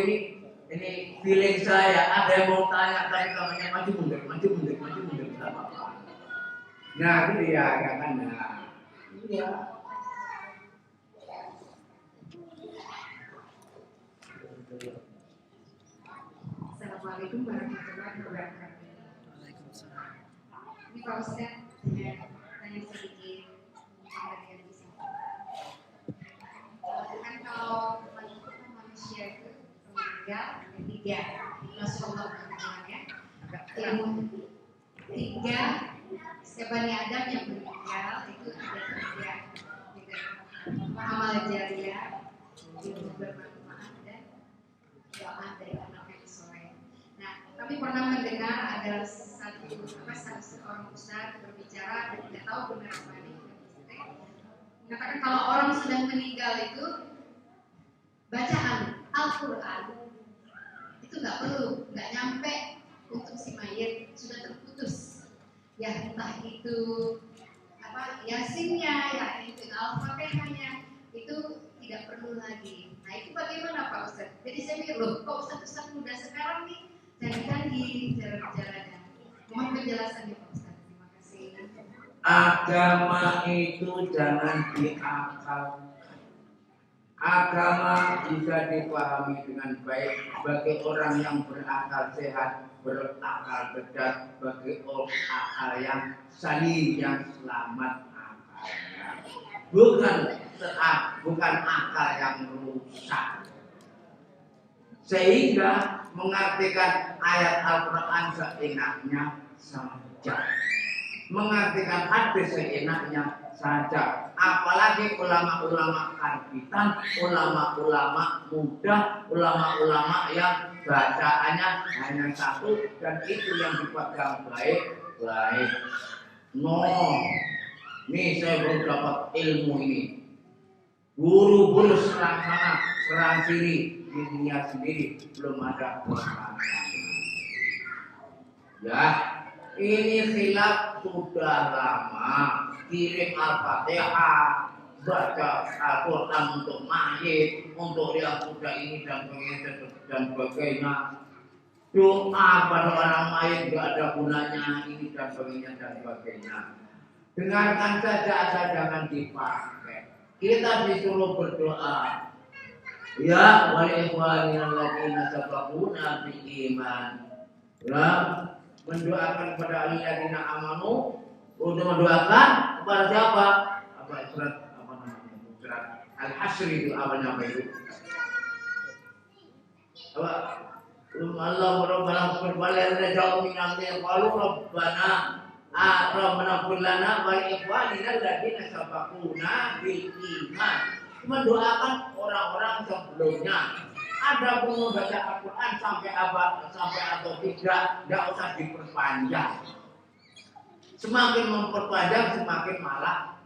ini feeling saya, ada yang mau tanya tapi namanya maju mundur. Nah itu dia kan, nah iya. Assalamualaikum warahmatullahi wabarakatuh. Waalaikumsalam. Ini Pak Ustadz, saya tanya sedikit mungkin yang bisa. Kan kalau manusia itu meninggal ada tiga, Rasulullah mengatakan ya, yang tiga Bani Adam yang meninggal itu ada tiga, amal jariah, ilmu bermanfaat dan doa dari anak yang soleh. Nah, kami pernah mendengar ada seorang ustaz berbicara dan tidak tahu benar apa ini, mengatakan kalau orang sudah meninggal itu bacaan Al-Quran itu nggak perlu, nggak nyampe untuk si mayit, sudah terputus. Ya entah itu apa yasinnya, ya itu al-fatihahnya itu tidak perlu lagi. Nah itu bagaimana Pak Ustadz? Jadi saya mikir loh, kok Ustadz muda sekarang nih canggih cara-caranya. Mohon penjelasannya Pak Ustadz. Terima kasih. Agama itu jangan diakal. Agama bisa dipahami dengan baik bagi orang yang berakal sehat, berakal cerdas, bagi orang akal yang salim, yang selamat akalnya. Bukan akal yang rusak. Sehingga mengartikan ayat Al-Quran seenaknya saja, mengartikan hadis seenaknya saja. Apalagi ulama-ulama karbitan, ulama-ulama muda, ulama-ulama yang bacaannya hanya satu dan itu yang dipegang baik-baik. No, nih saya belum dapat ilmu ini. Guru-guru serang sana, serang sini, di dunia sendiri belum ada perasaan. Ya, ini khilaf sudah lama. Kirim Al-Fatihah, baca Al-Quran untuk mayit, untuk yang sudah ini dan sebagainya. Doa pada orang mayit tidak ada gunanya, ini dan sebagainya. Dengarkan saja asal jangan dipakai. Kita disuruh berdoa. Ya, wal ikhwanil ladzina sabaquna bil iman. Ya, mendoakan kepada alladzina amanu, untuk mendoakan kepada siapa? Apa surat apa namanya? Surat Al-Hasyr itu awalnya apa itu? Apa? Allah Rabbana berbalana jauh min amri qalu Rabbana Rabbana fir lana wa ikhwanina alladziina sabaquna bil iman. mendoakan orang-orang sebelumnya. Ada pun membaca Al-Quran sampai atau tidak usah diperpanjang. Semakin memperpanjang semakin malah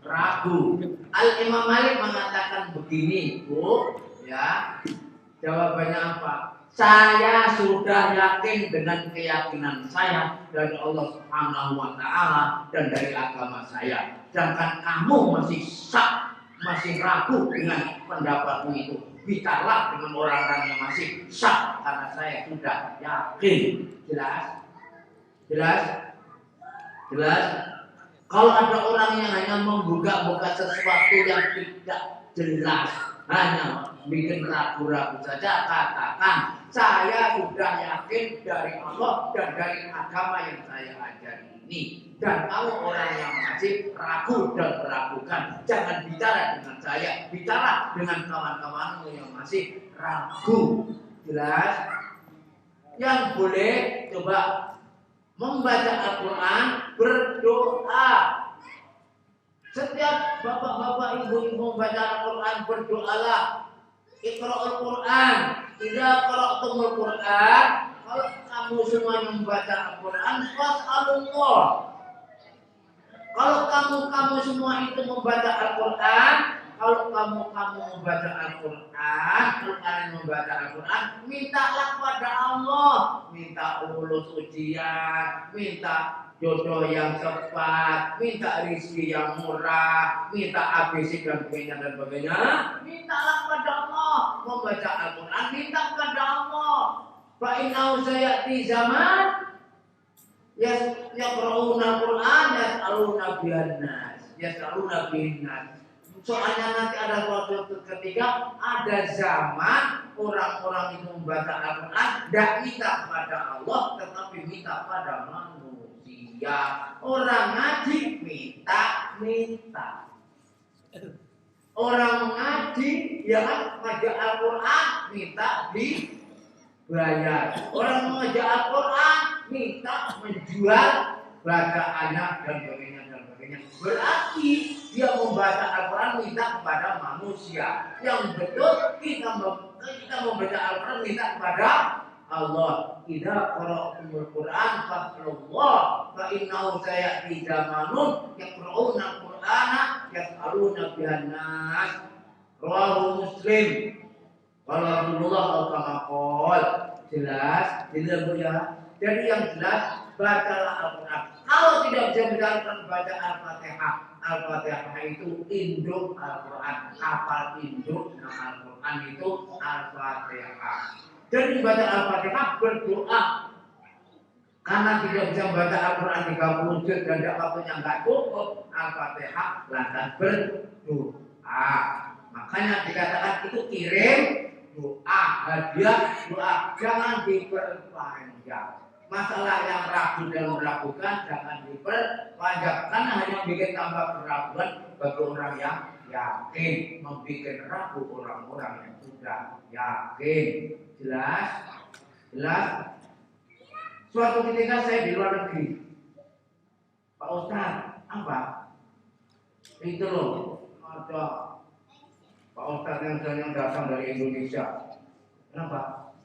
ragu. Al-Imam Malik mengatakan begini, Bu, ya. Jawabannya apa? Saya sudah yakin dengan keyakinan saya dari Allah Subhanahu wa taala dan dari agama saya. Sedangkan kamu masih ragu dengan pendapatmu itu. Bicaralah dengan orang-orang yang masih syak karena saya sudah yakin. Jelas? Kalau ada orang yang hanya membuka-buka sesuatu yang tidak jelas, hanya bikin ragu-ragu saja, katakan saya sudah yakin dari Allah dan dari agama yang saya ajari ini. Dan kamu orang yang masih ragu dan meragukan, jangan bicara dengan saya, bicara dengan kawan-kawanmu yang masih ragu. Jelas? Yang boleh coba membaca Al-Quran, berdoa. Setiap bapak-bapak, ibu-ibu membaca Al-Quran, berdoalah. Iqra'ul Quran. Idza qara'tumul Quran, kalau kamu semua membaca Al-Quran, fas'alullah. Kalau kamu semua itu membaca Al-Quran, kalau kamu membaca Al-Quran, mintalah kepada Allah, minta lulus ujian, minta jodoh yang tepat, minta rezeki yang murah, minta ABC dan sebagainya, mintalah kepada Allah. Membaca Al-Quran, minta kepada Allah. Fa innahu sayati zaman yaqra'una Al-Quran yas'aluna bihan-nas. Soalnya nanti ada suatu ketika ada zaman orang-orang itu membaca Al-Quran tidak minta kepada Allah tetapi minta pada manusia. Orang ngaji minta. Orang ngaji ya kan ngaji Al-Quran minta dibayar. Orang mengaji Al-Quran minta menjual bacaannya dan sebagainya. Berarti dia membaca Al-Quran minta kepada manusia. Yang betul kita membaca Al-Quran minta kepada Allah. Idza qara'tumul Quran faqra'ullah fa innahu sayati zamanun yaqra'una al-Qur'ana yas'aluna bihan-nas. Rawahu Muslim. Qala Rasulullah kama jelas, ya. Jadi yang jelas bacalah Al-Quran. Kalau tidak bisa baca Al-Fatihah. Al-Fatihah itu induk Al-Quran. Hafal induk Al-Quran itu Al-Fatihah. Jadi baca Al-Fatihah berdoa. Karena tidak bisa membaca Al-Quran 30 juz dan waktunya nggak cukup, Al-Fatihah lantas berdoa. Makanya dikatakan itu kirim doa, hadiah doa, jangan diperpanjang. Masalah yang ragu dan meragukan jangan diperpanjang karena hanya bikin tambah keraguan bagi orang yang yakin, membuat ragu orang-orang yang sudah yakin. Jelas. Suatu ketika saya di luar negeri, Pak Ustaz, apa? Itu loh, ada Pak Ustaz yang datang dari Indonesia. Kenapa?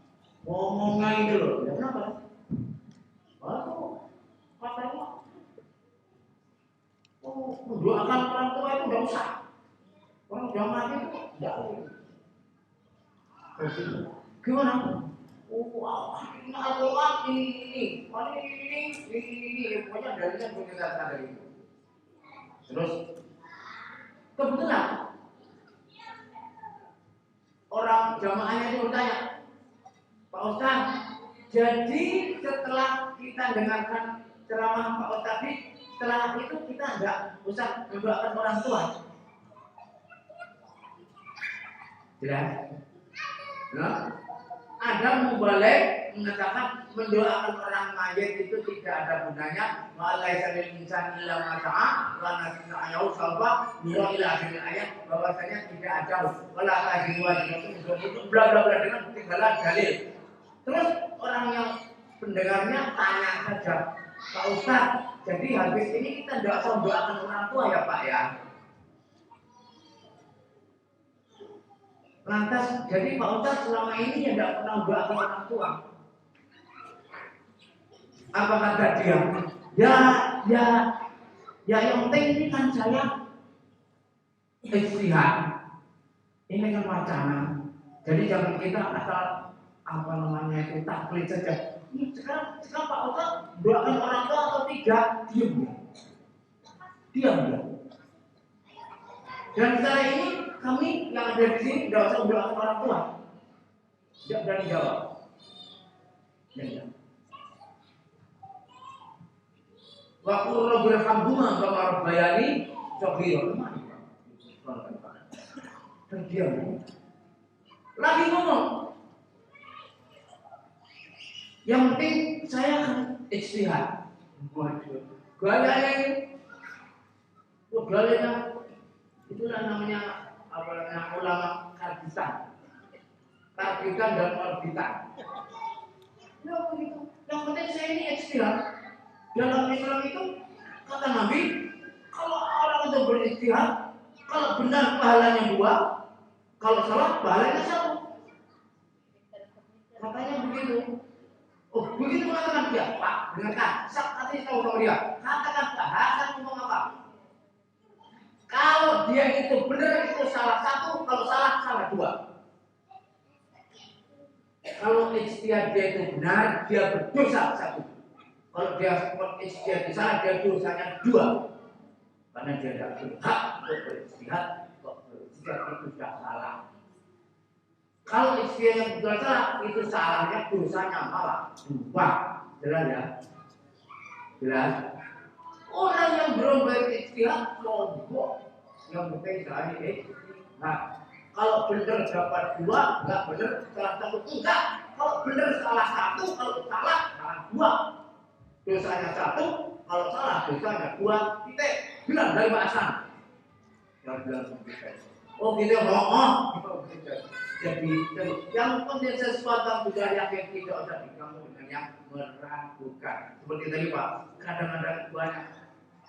Ngomongnya itu loh, kenapa? Katanya, mendoakan orang tua itu tidak usah. Orang sudah mati itu tidak usah. Gimana? Ini Al-Quran ini, pokoknya dari yang punya kata dari itu. Terus, kebetulan orang jamaahnya itu bertanya, Pak Ustaz, jadi setelah kita dengarkan ceramah Pak Ustaz, setelah itu kita enggak usah mendoakan orang tua. Jelas? Nah, ada mubalik mengatakan mendoakan orang mayit itu tidak ada gunanya. Wa'alaisa lil insani illa ma sa'a wa nasna'u salba wa ila akhir ayat, bahwasanya tidak ada wala tajid wa itu bla bla bla dengan ketinggalan dalil. Terus orang yang pendengarnya tanya saja, Pak Ustaz, jadi habis ini kita tidak usah mendoakan orang tua ya Pak ya? Lantas, jadi Pak Ustadz selama ini ya tidak pernah doakan orang tua. Apa kata dia? Ya, yang penting ini kan saya istihad. Ini kan wacana. Jadi jangan kita asal apa namanya itu taklid saja. Sekarang Pak Ustadz doakan orang tua atau tidak? Diam dia. Dan sekarang ini kami yang ada di sini tidak usah doakan orang tua. Tidak berani jawab. Ya. Waktu Rabbil Hamdulillah Bapak Rabbayani Sohiro terdiam. Lagi ngomong. Yang penting saya akan ijtihad. Gayanya itulah namanya apa namanya ulama karbitan dan orbitan. Ya begitu. Yang penting saya ini ijtihad. Dalam Islam itu kata Nabi, kalau orang itu berijtihad, kalau benar pahalanya 2, kalau salah pahalanya 1. Katanya begitu. Oh, begitu mengatakan dia, Pak, dengarkan. Katanya tahu sama dia. Katakan Pak, Hasan ngomong apa? Kalau dia itu benar itu salah 1, kalau salah 2. Kalau ijtihad dia itu benar, dia berdosa 1. Kalau dia ijtihad salah, dia dosanya 2. Karena dia tidak berhak untuk berijtihad, kok berijtihad itu sudah salah. Kalau ijtihadnya betul salah, itu salahnya dosanya malah 2. Jelas ya? Jelas? Orang yang belum berijtihad kelompok yang penting saya ijtihad. Kalau benar dapat 2, enggak benar salah 1 enggak. Kalau benar salah 1, kalau salah 2. Dosanya 1, kalau salah dosanya 2. Titik. Bilang dari Pak Hasan. Yang bilang begitu. Oh gitu ya, Jadi yang penting sesuatu juga yang tidak ada di kamu dengan yang meragukan. Seperti tadi Pak, kadang-kadang banyak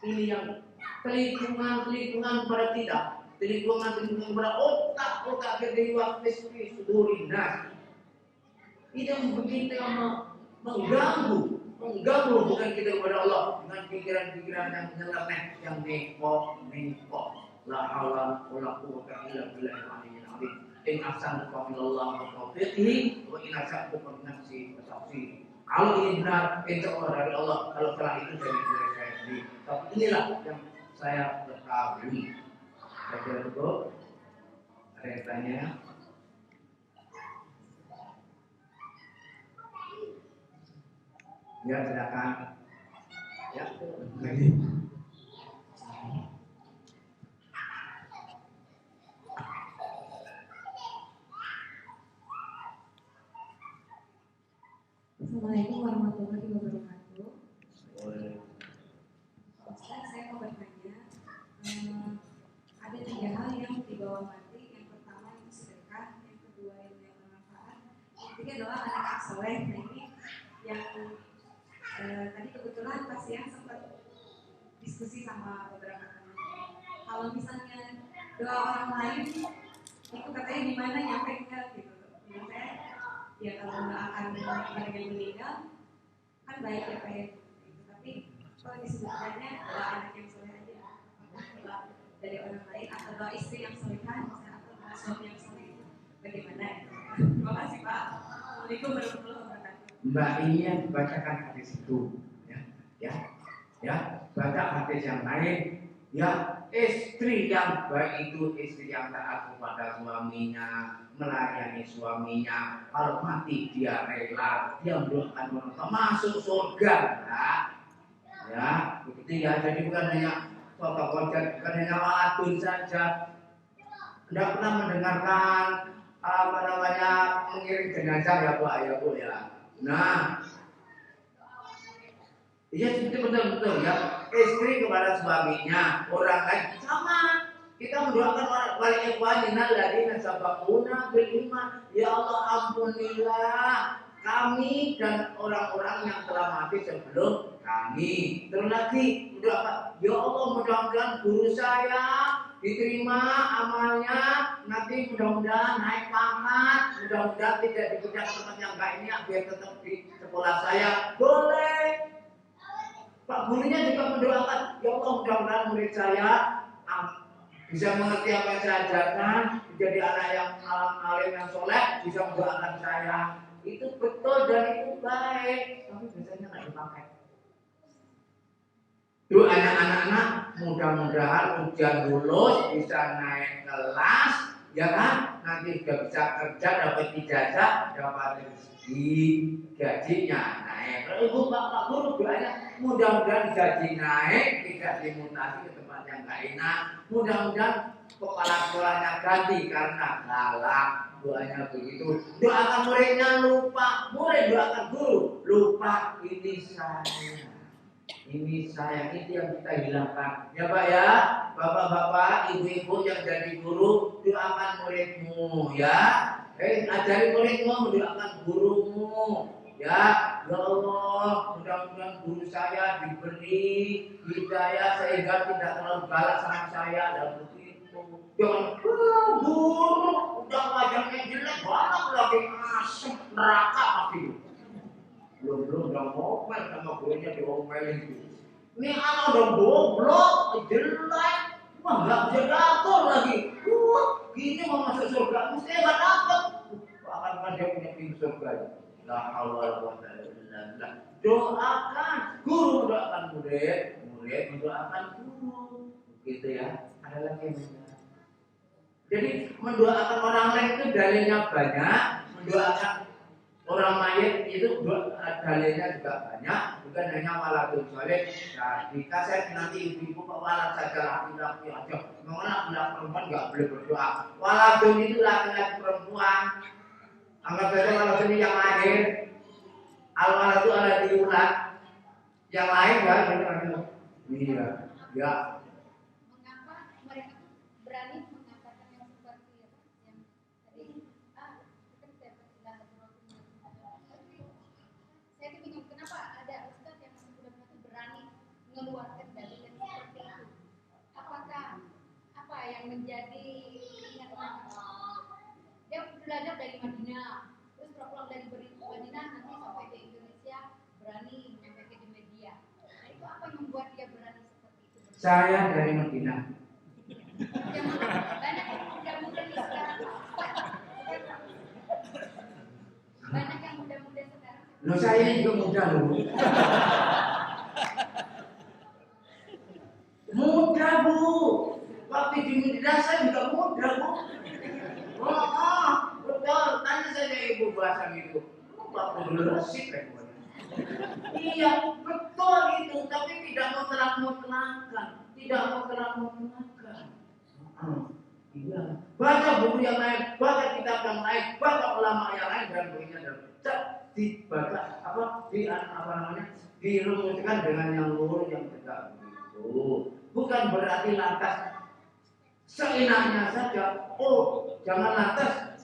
ini yang kelikungan pada tidak, kelikungan pada otak dari waktu sudurinas. Ini yang begitu mengganggu bukan kita kepada Allah dengan pikiran-pikiran yang nyeleneh, yang nekok. La haula wala quwwata illa billahil aliyyil azim. In ahsantu minallah wa taufiqihi wa in asa'tu min nafsi wa tafsiri. Kalau ini benar, insya Allah dari Allah. Kalau salah itu dari diri saya sendiri. Tapi inilah yang saya ketahui. Saya kira cukup. Ada yang tanya? Ya, silakan. Ya, lagi. Assalamualaikum warahmatullahi wabarakatuh. Ustaz, saya mau bertanya, ada 3 hal yang dibawa mati. Yang pertama itu sedekah, yang kedua ilmu yang bermanfaat, yang ketiga adalah anak yang soleh. Nah ini yang tadi kebetulan pas yang sempat diskusi sama beberapa teman. Kalau misalnya doa orang lain itu katanya di mana nyampe enggak gitu. Menurut saya ya kalau akan orang yang meninggal kan baik ya kayak gitu. Tapi kalau disebutkannya doa anak yang soleh aja, doa dari orang lain atau doa istri yang solehan atau doa suami yang soleh itu bagaimana? Terima kasih Pak. Assalamualaikum warahmatullahi wabarakatuh. Mbak ini yang dibacakan hadis itu, ya, baca hadis yang lain, ya, istri yang baik itu istri yang taat kepada suaminya, melayani suaminya. Kalau mati dia rela, dia mendoakan orang tua masuk surga, ya, begitu ya. Jadi bukan hanya foto-foto, bukan hanya waatun saja. Tidak pernah mendengarkan apa namanya mengiring jenazah ya Pak, ya Bu ya. Nah, iya betul ya. Istri kepada suaminya, orang lain sama. Kita mendoakan orang wali ikhwanina ladina sabaquna bil iman. Ya Allah ampunilah kami dan orang-orang yang telah mati sebelum kami. Terus lagi mendoakan, ya Allah mudah-mudahan guru saya diterima amalnya, nanti mudah-mudahan naik pangkat, mudah-mudahan tidak dipindah ke tempat yang enggak ini, biar tetap di sekolah saya. Boleh. Pak gurunya juga mendoakan, ya Allah mudah-mudahan murid saya bisa mengerti apa yang saya ajarkan, menjadi anak yang alim yang soleh, bisa mendoakan saya. Itu betul dan itu baik, tapi biasanya nggak dipakai. Doanya anak-anak mudah-mudahan ujian lulus, bisa naik kelas, ya kan? Nanti juga bisa kerja, dapat ijazah, dapat rezeki, gajinya naik. Ibu bapak guru doanya mudah-mudahan gaji naik, tidak dimutasi ke tempat yang gak enak. Mudah-mudahan kepala sekolahnya ganti karena galak. Doanya begitu. Doakan muridnya lupa, murid doakan guru lupa, ini saya. Ini saya, itu yang kita hilangkan. Ya Pak ya, bapak-bapak, ibu-ibu yang jadi guru, doakan muridmu ya. Ajari muridmu mendoakan gurumu. Ya Allah, mudah-mudahan guru saya diberi hidayah sehingga tidak terlalu galak sama saya dan begitu. Jangan guru udah wajahnya jelek banget lagi asem neraka pasti. Belum udah ngomel sama gurunya diomelin gitu. Ini anak udah goblok, jelek, wah nggak bisa dapur lagi. Gini mau masuk surga, mesti nggak dapet. Akan dia punya pintu surga. La haula wala quwwata illa billah. Doakan guru, doakan murid, murid mendoakan guru. Gitu ya. Ada lagi yang benar. Jadi mendoakan orang lain itu dalilnya banyak, mendoakan orang mayit itu dalilnya juga banyak, bukan hanya waladun soleh. Nah, di kaset nanti ibu-ibu kok walad saja laki-laki aja. Mengenai laki-laki perempuan nggak boleh berdoa. Waladun itu laki-laki perempuan. Anggap saja waladun yang lahir. Al-waladu ala diulat. Yang lain nggak benar. Iya, ya. Mengapa mereka berani mengatakan yang seperti apa? Yang tadi saya tuh bingung kenapa ada ustaz yang masih muda-muda tuh berani mengeluarkan dalil yang seperti itu. Apakah apa yang menjadi keinginan dia belajar dari Madinah, terus pulang dari Madinah nanti sampai ke Indonesia berani menyampaikan di media. Nah, itu apa yang membuat dia berani seperti itu? Saya dari Madinah. Banyak yang muda-muda nih sekarang. Banyak yang muda-muda sekarang. Loh saya juga muda loh. Muda Bu. Waktu di Madinah saya juga muda Bu. Betul. Tanya saja ibu bahasa itu. Waktu dulu resip ya Bu. Iya betul itu. Tapi tidak mutlak-mutlakan. Tidak mutlak-mutlakan. Iya. Baca buku yang lain, baca kitab yang lain, baca ulama yang lain dan begini dan dibaca dirumuskan dengan yang lurus yang tegak begitu. Bukan berarti lantas seenaknya saja. Oh, jangan lantas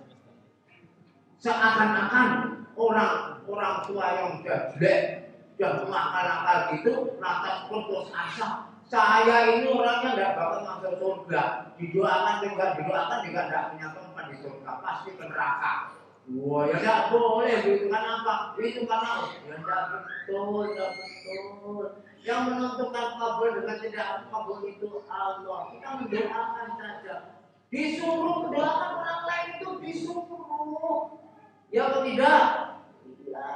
seakan-akan orang tua yang sudah jelek, yang akal-akal gitu, lantas putus asa. Saya ini orangnya tidak bakal masuk surga. Didoakan juga tidak punya tempat di surga, pasti ke neraka. Wah, ya tidak boleh. Itu kan apa? Itu karena ya tidak betul. Yang menentukan kabul dengan tidak kabul itu Allah. Kita mendoakan saja. Disuruh mendoakan orang lain itu disuruh. Ya atau tidak? Iya.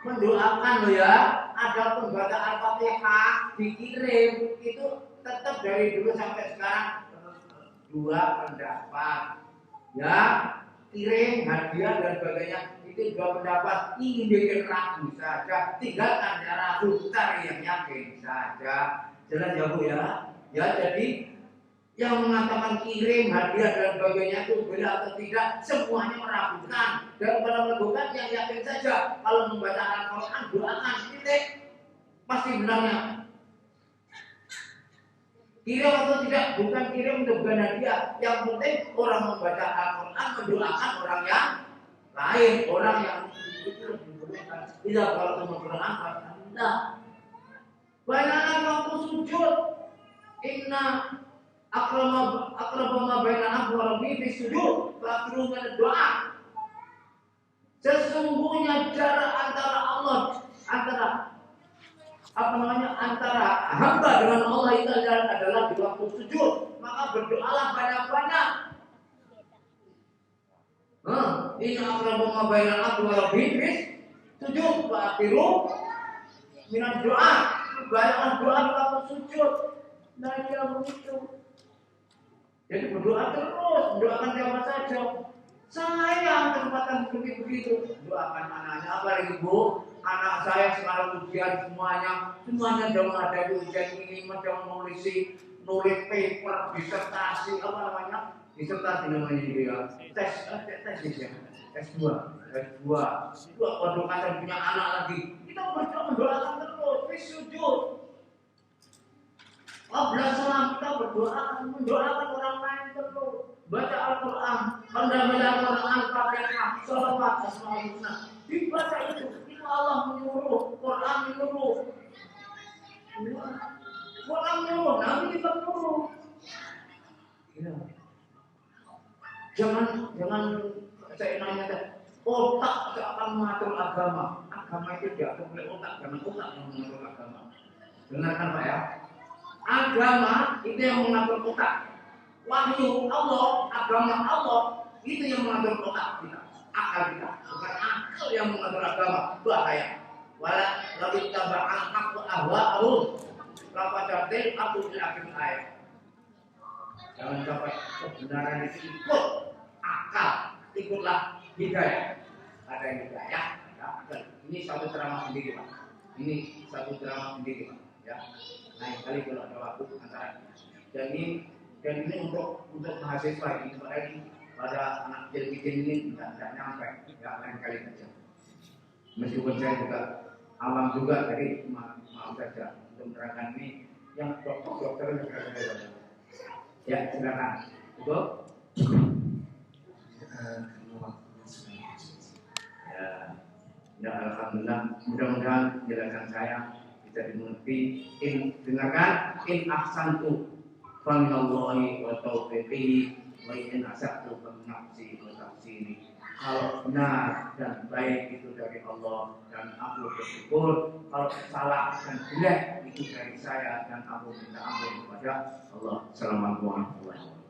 Mendoakan loh ya. Ada pembaca Al-Fatihah dikirim itu tetap dari dulu sampai sekarang dua pendapat. Ya, kirim hadiah dan sebagainya itu dua pendapat. Ingin bikin ragu saja, tinggalkan yang ragu, cari yang yakin saja. Jelas ya Bu ya. Ya jadi yang mengatakan kirim hadiah dan sebagainya itu benar atau tidak semuanya meragukan. Dan kalau meragukan yang yakin saja. Kalau membaca Al-Quran doakan titik pasti benarnya. Kirim atau tidak bukan kirim untuk bukan hadiah. Yang penting orang membaca Al-Quran mendoakan orang yang lain, orang yang itu dibutuhkan. Tidak kalau Al-Quran nah. Banyak waktu sujud. Inna akrama baina abdi wa rabbi fi sujud fa'akhiru min doa. Sesungguhnya jarak antara Allah antara hamba dengan Allah itu adalah di waktu sujud. Maka berdoalah banyak-banyak. Ini akrama baina abdi wa rabbi fi sujud fa'akhiru min doa. Banyaklah doa di waktu sujud. Nah, ya begitu. Jadi berdoa terus, doakan siapa saja. Sayang kesempatan begitu. Doakan anaknya, apalagi Bu, anak saya sekarang ujian semuanya sudah menghadapi ujian ini, sudah nulis paper, disertasi, apa namanya? Disertasi namanya dia. Tesis ya. S2. Waduh, kata punya anak lagi. Kita mendoakan terus, sujud. Belas salam kita mendoakan orang lain terus. Baca Al-Quran, baca Al-Quran, Fatihah, sholawat, asmaul husna. Dibaca itu Allah menyuruh, Quran menyuruh. Quran menyuruh, Nabi juga menyuruh. Ya. Jangan saya nanya otak akan mengatur agama. Agama itu diatur oleh otak, karena otak yang mengatur agama. Dengarkan Pak ya. Agama itu yang mengatur otak. Wahyu Allah, agama Allah itu yang mengatur otak kita, akal kita. Bukan akal yang mengatur agama, bahaya. Wala lalu taba'al haqqu ahwa'ahum lafajatil aku di akhir ayat. Jangan sampai kebenaran itu ikut akal, ikutlah hidayah. Ada yang hidayah, ada akal. Ini satu ceramah sendiri Pak. Ya. Lain kali kalau ada waktu antara. Dan ini untuk mahasiswa ini pada anak kecil ini tidak nyampe. Ya, lain kali saja. Meskipun saya juga awam juga, jadi maaf saja untuk menerangkan ini yang dokter ya silakan. Betul? Ya, alhamdulillah. Mudah-mudahan penjelasan saya bisa dimengerti. Dengarkan, in ahsantu faminallahi wa taufiqihi wa in asa'tu faminafsi wa tafsiri. Kalau benar dan baik itu dari Allah dan aku bersyukur. Kalau salah dan jelek itu dari saya dan aku minta ampun kepada Allah. Assalamualaikum warahmatullahi wabarakatuh.